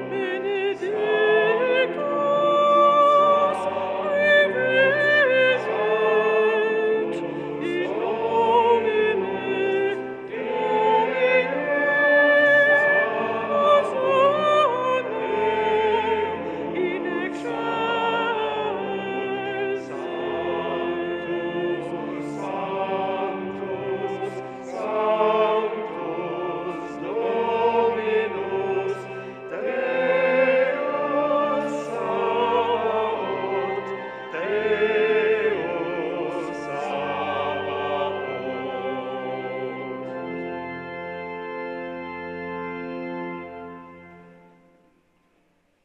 S4: benedictus, revelet, in nomine Domini, in excelsis.
S1: Sanctus, Dominus, Deus Sabaoth, Deus Sabaoth.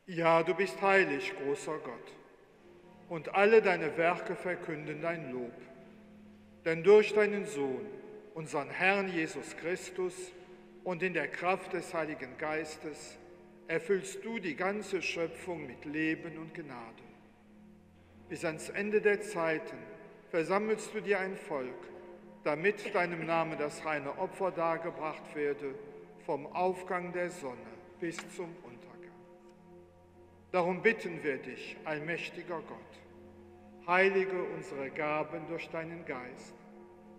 S2: Ja, du bist heilig, großer Gott, und alle deine Werke verkünden dein Lob. Denn durch deinen Sohn, unseren Herrn Jesus Christus, und in der Kraft des Heiligen Geistes erfüllst du die ganze Schöpfung mit Leben und Gnade. Bis ans Ende der Zeiten versammelst du dir ein Volk, damit deinem Namen das reine Opfer dargebracht werde, vom Aufgang der Sonne bis zum Untergang. Darum bitten wir dich, allmächtiger Gott, heilige unsere Gaben durch deinen Geist,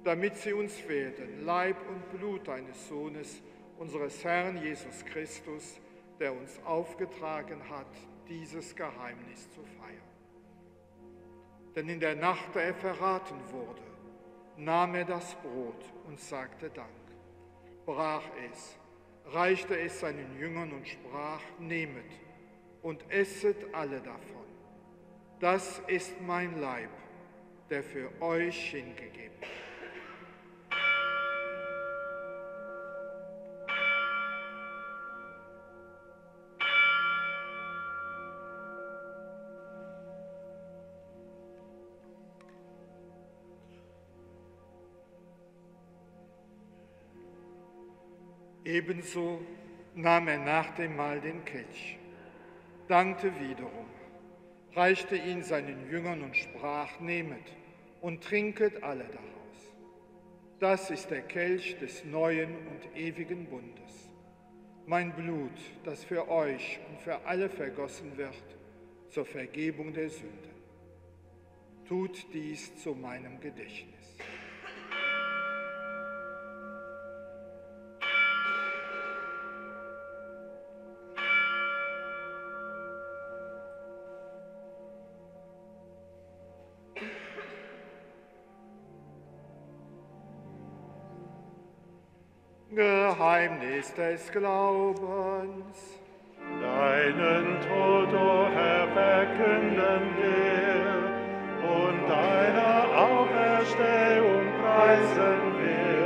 S2: damit sie uns werden, Leib und Blut deines Sohnes, unseres Herrn Jesus Christus, der uns aufgetragen hat, dieses Geheimnis zu feiern. Denn in der Nacht, da er verraten wurde, nahm er das Brot und sagte Dank, brach es, reichte es seinen Jüngern und sprach, nehmet und esset alle davon. Das ist mein Leib, der für euch hingegeben wird. Ebenso nahm er nach dem Mahl den Kelch, dankte wiederum, reichte ihn seinen Jüngern und sprach, nehmet und trinket alle daraus. Das ist der Kelch des neuen und ewigen Bundes, mein Blut, das für euch und für alle vergossen wird zur Vergebung der Sünden. Tut dies zu meinem Gedächtnis. Geheimnis des Glaubens.
S1: Deinen Tod, o Herr, verkünden wir, und deine Auferstehung preisen wir,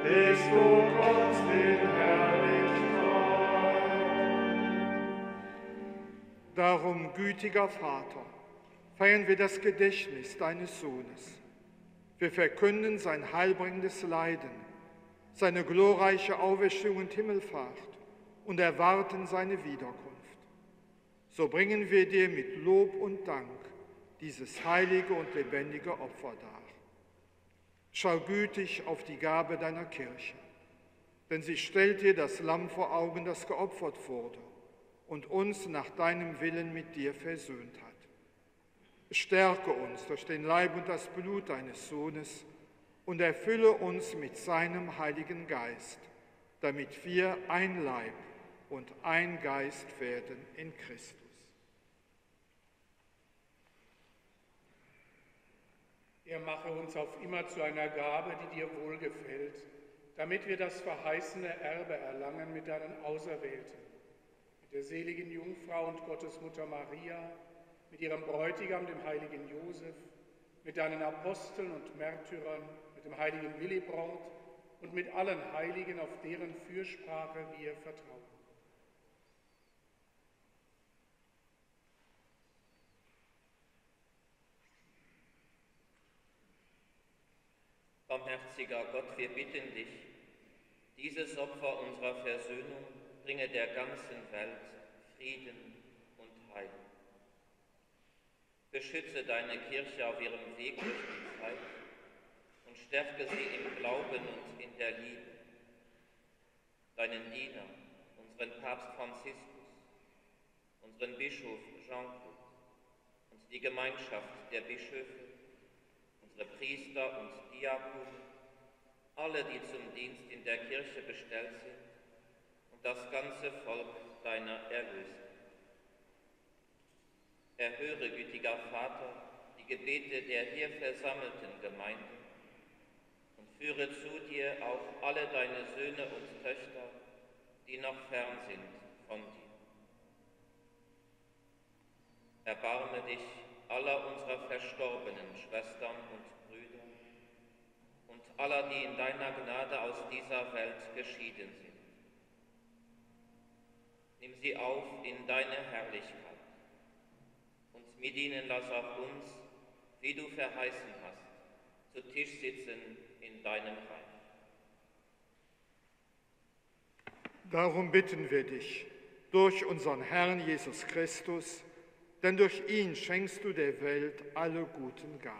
S1: bis du kommst in Herrlichkeit.
S2: Darum, gütiger Vater, feiern wir das Gedächtnis deines Sohnes. Wir verkünden sein heilbringendes Leiden, seine glorreiche Auferstehung und Himmelfahrt und erwarten seine Wiederkunft. So bringen wir dir mit Lob und Dank dieses heilige und lebendige Opfer dar. Schau gütig auf die Gabe deiner Kirche, denn sie stellt dir das Lamm vor Augen, das geopfert wurde und uns nach deinem Willen mit dir versöhnt hat. Stärke uns durch den Leib und das Blut deines Sohnes und erfülle uns mit seinem Heiligen Geist, damit wir ein Leib und ein Geist werden in Christus.
S8: Er mache uns auf immer zu einer Gabe, die dir wohlgefällt, damit wir das verheißene Erbe erlangen mit deinen Auserwählten, mit der seligen Jungfrau und Gottesmutter Maria, mit ihrem Bräutigam, dem heiligen Josef, mit deinen Aposteln und Märtyrern, mit dem heiligen Willibrord und mit allen Heiligen, auf deren Fürsprache wir vertrauen.
S9: Barmherziger Gott, wir bitten dich, dieses Opfer unserer Versöhnung bringe der ganzen Welt Frieden und Heil. Beschütze deine Kirche auf ihrem Weg durch die Zeit und stärke sie im Glauben und in der Liebe. Deinen Diener, unseren Papst Franziskus, unseren Bischof Jean-Claude und die Gemeinschaft der Bischöfe, unsere Priester und Diakone, alle, die zum Dienst in der Kirche bestellt sind, und das ganze Volk deiner Erlösung. Erhöre, gütiger Vater, die Gebete der hier versammelten Gemeinde und führe zu dir auch alle deine Söhne und Töchter, die noch fern sind von dir. Erbarme dich aller unserer verstorbenen Schwestern und Brüder und aller, die in deiner Gnade aus dieser Welt geschieden sind. Nimm sie auf in deine Herrlichkeit und mit ihnen lass auch uns, wie du verheißen hast, zu Tisch sitzen in deinem Reich.
S2: Darum bitten wir dich, durch unseren Herrn Jesus Christus, denn durch ihn schenkst du der Welt alle guten Gaben.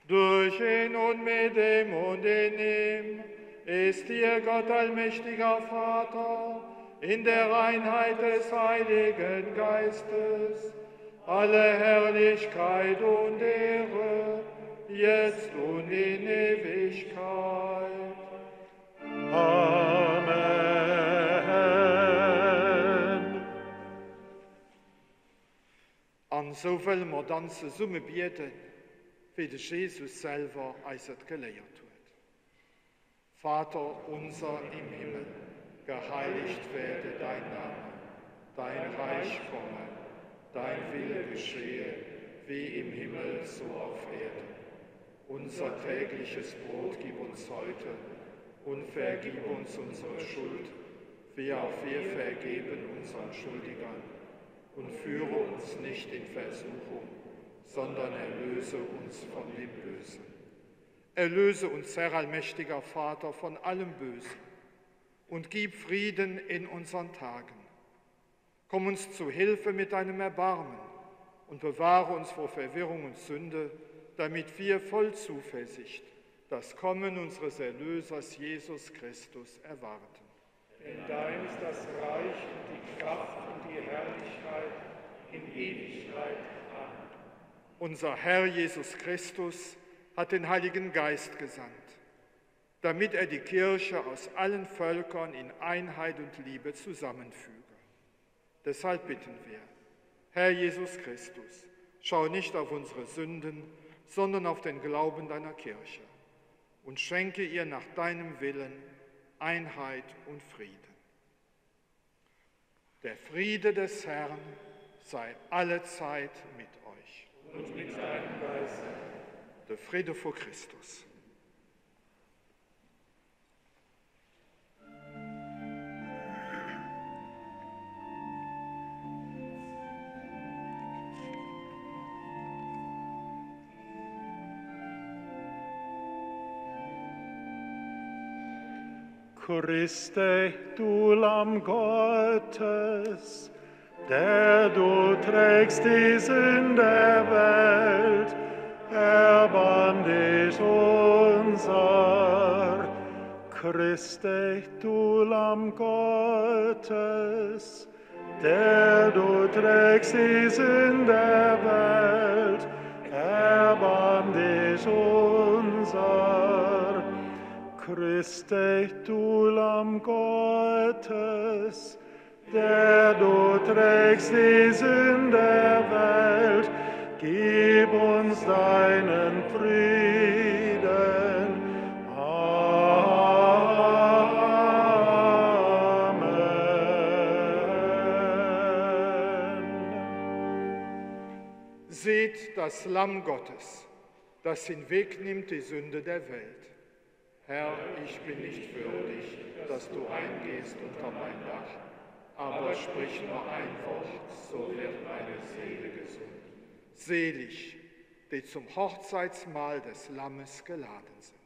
S2: Durch ihn und mit dem und in ihm ist dir Gott allmächtiger Vater, in der Einheit des Heiligen Geistes, alle Herrlichkeit und Ehre, jetzt und in Ewigkeit.
S1: Amen.
S2: An so will wir dann zusammen beten, wie der Jesus selber uns gelehrt hat. Vater unser im Himmel, geheiligt werde dein Name, dein Reich komme, dein Wille geschehe, wie im Himmel so auf Erden. Unser tägliches Brot gib uns heute und vergib uns unsere Schuld, wie auch wir vergeben unseren Schuldigern. Und führe uns nicht in Versuchung, sondern erlöse uns von dem Bösen. Erlöse uns, Herr allmächtiger Vater, von allem Bösen und gib Frieden in unseren Tagen. Komm uns zu Hilfe mit deinem Erbarmen und bewahre uns vor Verwirrung und Sünde, damit wir voll Zuversicht das Kommen unseres Erlösers Jesus Christus erwarten.
S8: Denn dein ist das Reich und die Kraft und die Herrlichkeit in Ewigkeit. Amen.
S2: Unser Herr Jesus Christus hat den Heiligen Geist gesandt, damit er die Kirche aus allen Völkern in Einheit und Liebe zusammenfüge. Deshalb bitten wir, Herr Jesus Christus, schau nicht auf unsere Sünden, sondern auf den Glauben deiner Kirche und schenke ihr nach deinem Willen Einheit und Frieden. Der Friede des Herrn sei allezeit mit euch.
S8: Und mit deinem Geist.
S2: Der Friede vor Christus.
S1: Christe, du Lamm Gottes, der du trägst die Sünden der Welt, erbarm dich unser. Christe, du Lamm Gottes, der du trägst die Sünden der Welt, erbarm dich unser. Christe, du Lamm Gottes, der du trägst die Sünden der Welt, gib uns deinen Frieden. Amen.
S2: Seht das Lamm Gottes, das hinwegnimmt die Sünde der Welt. Herr, ich bin nicht würdig, dass du eingehst unter mein Dach, aber sprich nur ein Wort, so wird meine Seele gesund. Selig, die zum Hochzeitsmahl des Lammes geladen sind.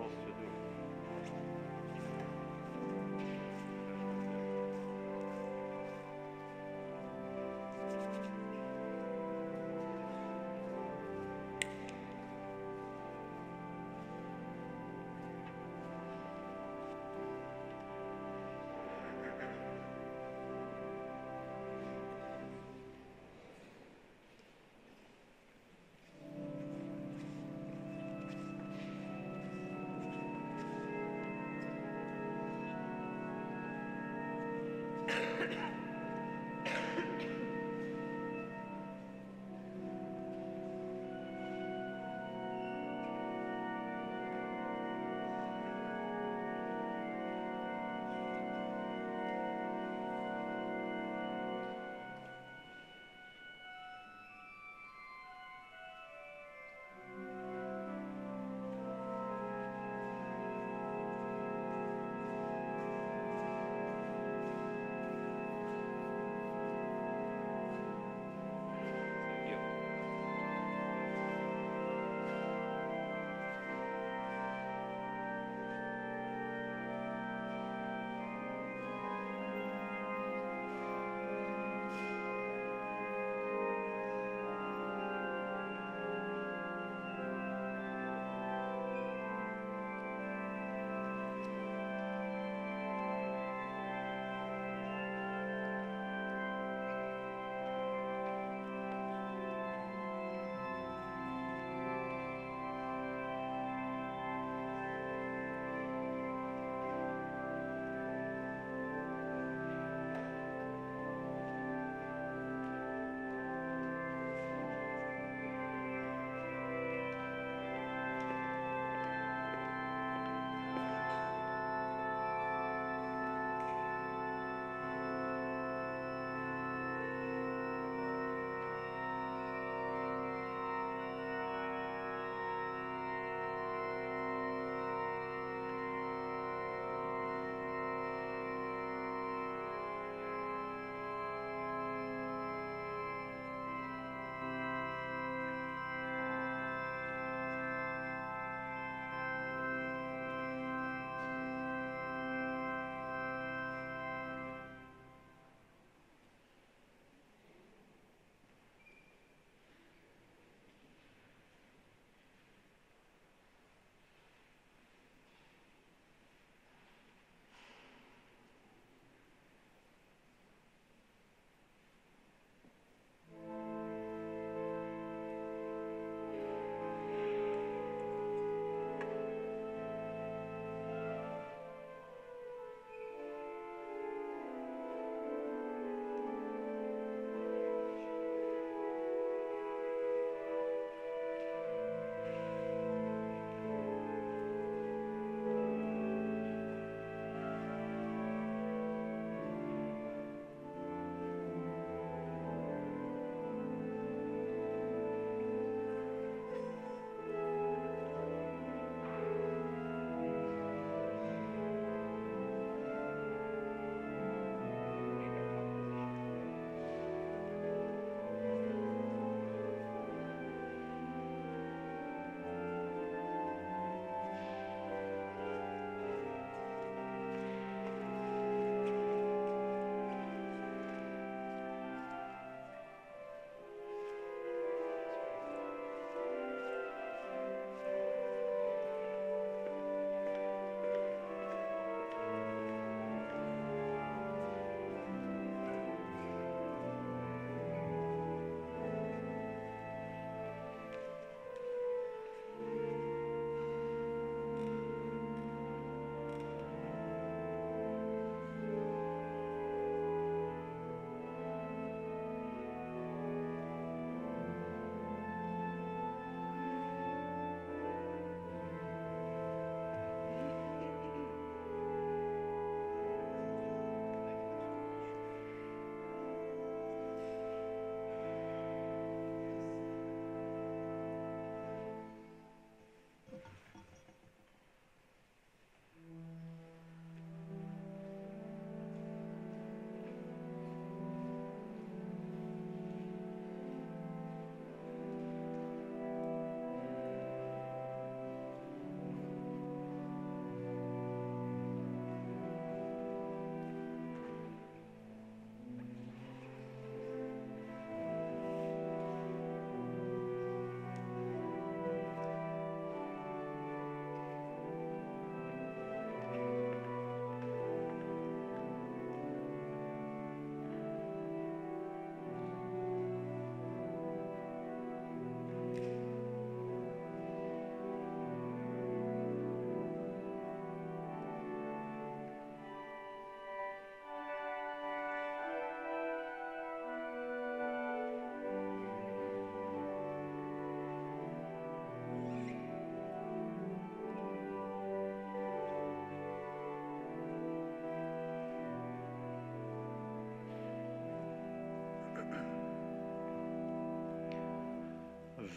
S10: was zu tun.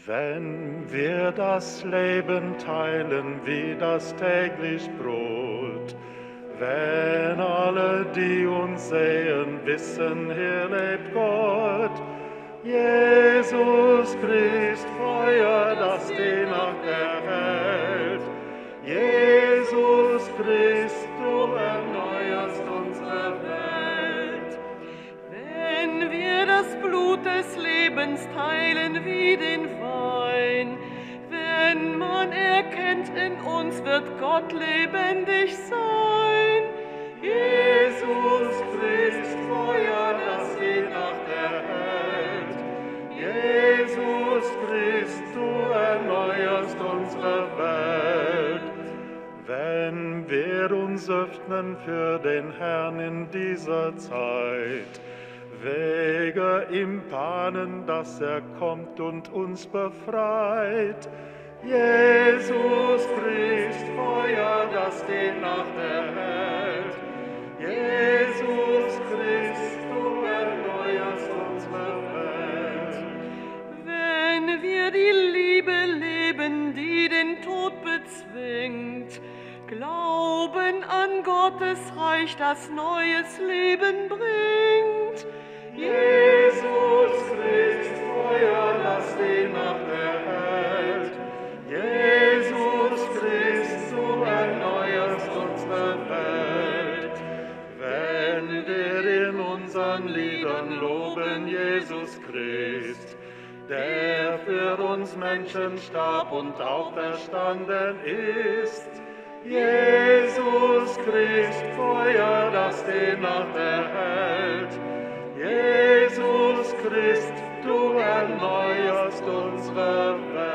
S1: Wenn wir das Leben teilen wie das täglich Brot, wenn alle, die uns sehen, wissen, hier lebt Gott, Jesus Christ, Feuer, das die Nacht erhält. Jesus Christ, du erneuerst unsere Welt.
S4: Wenn wir das Blut des Lebens teilen wie den Wein, wenn man erkennt, in uns wird Gott lebendig sein.
S1: Jesus Christ, Feuer, das die Nacht erhält. Jesus Christ, du erneuerst unsere Welt. Wenn wir uns öffnen für den Herrn in dieser Zeit, wege ihm bahnen, dass er kommt und uns befreit. Jesus Christ, Feuer, das die Nacht erhält. Jesus Christ, du erneuerst unsere Welt.
S4: Wenn wir die Liebe leben, die den Tod bezwingt, glauben an Gottes Reich, das neues Leben bringt.
S1: Jesus Christ, Feuer, das die Nacht erhält. Jesus Christ, du erneuerst unsere Welt. Wenn wir in unseren Liedern loben Jesus Christ, der für uns Menschen starb und auferstanden ist. Jesus Christ, Feuer, das die Nacht erhält. Jesus Christ, du erneuerst unsere Welt.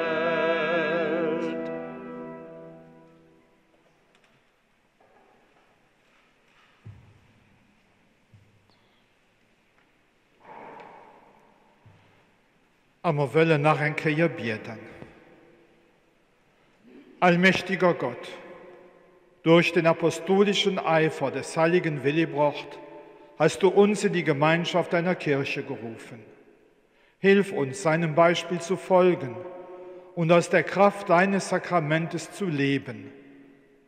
S2: Aber wir wollen nach ein Kehr beten. Allmächtiger Gott, durch den apostolischen Eifer des heiligen Willibrord hast du uns in die Gemeinschaft deiner Kirche gerufen. Hilf uns, seinem Beispiel zu folgen und aus der Kraft deines Sakramentes zu leben,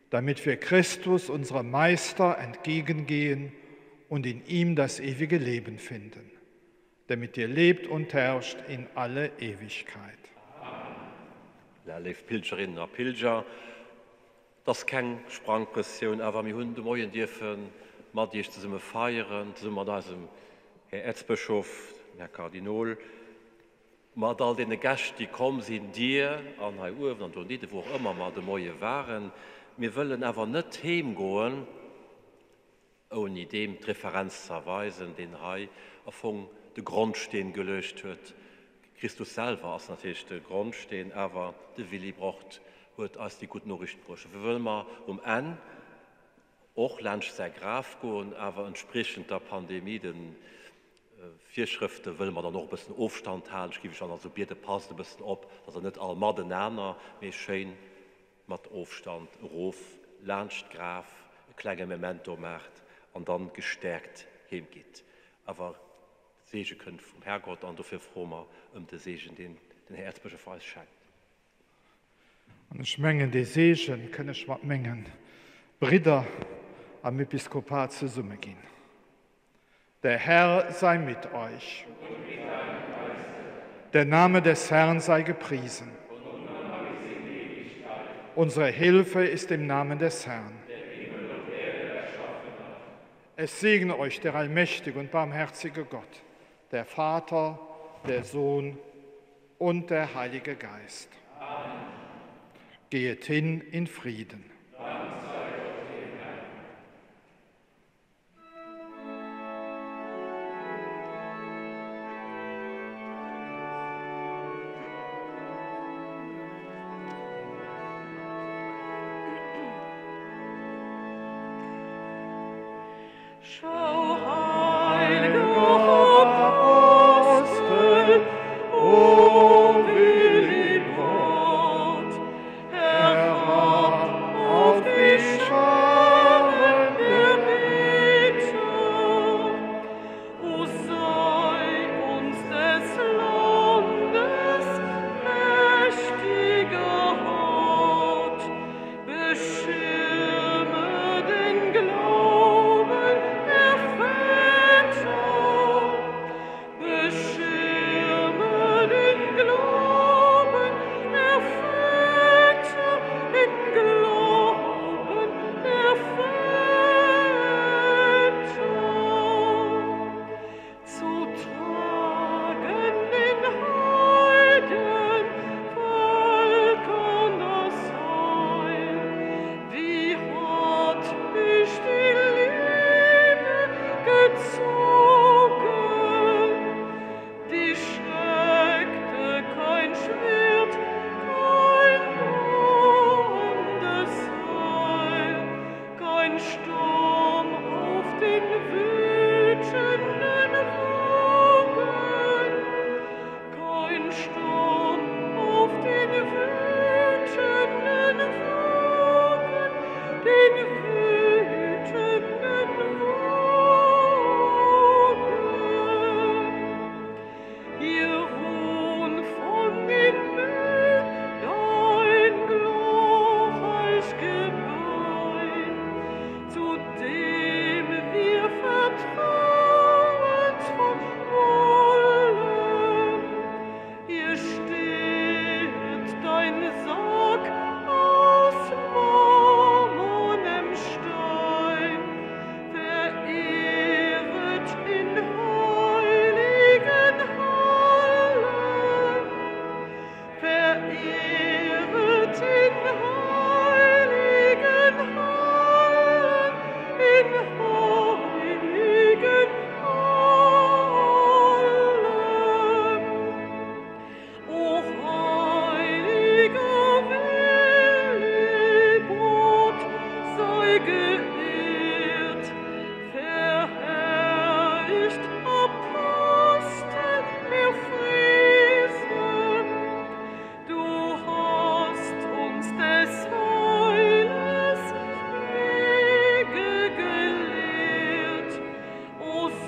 S2: damit wir Christus, unserem Meister, entgegengehen und in ihm das ewige Leben finden, damit ihr lebt und herrscht in alle Ewigkeit.
S10: Liebe Pilgerinnen und Pilger, das ist keine Sprangpression, aber wir haben morgen dürfen mit dir zusammen feiern, zusammen mit unserem Herr Erzbischof, Herr Kardinal, mit all den Gästen, die kommen sind, dir an Herr Uwe und nicht, wo auch immer wir die morgen waren. Wir wollen aber nicht heimgehen, ohne dem die Referenz zu erweisen, den Herr auf den Grundstein gelöst hat. Christus selber ist natürlich der Grundstein, aber der Willibrord hat als die gute Nachricht gebracht. Wir wollen mal an auch Land sehr Graf gehen, aber entsprechend der Pandemie, den Vorschriften, will man dann noch ein bisschen Aufstand halten. Ich gebe schon also bitte passt ein bisschen ab, dass nicht alle Madenaner mehr schön mit Aufstand Ruf, Land Graf, ein kleines Memento macht und dann gestärkt hingeht. Aber Segen können vom Herrgott an dafür froh mal den Segen, den Herr Erzbischof alles schenkt.
S2: Und ich meine, die Segen können ich mit Mengen Brüder am Episkopat zusammengehen. Der Herr sei mit euch. Der Name des Herrn sei gepriesen. Unsere Hilfe ist im Namen des Herrn. Es segne euch der allmächtige und barmherzige Gott, der Vater, der Sohn und der Heilige Geist. Amen. Geht hin in Frieden.
S4: Schau, heiliger Apostel, o Willibrord, herab auf die Scharen der Beter. O sei uns des Landes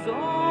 S4: So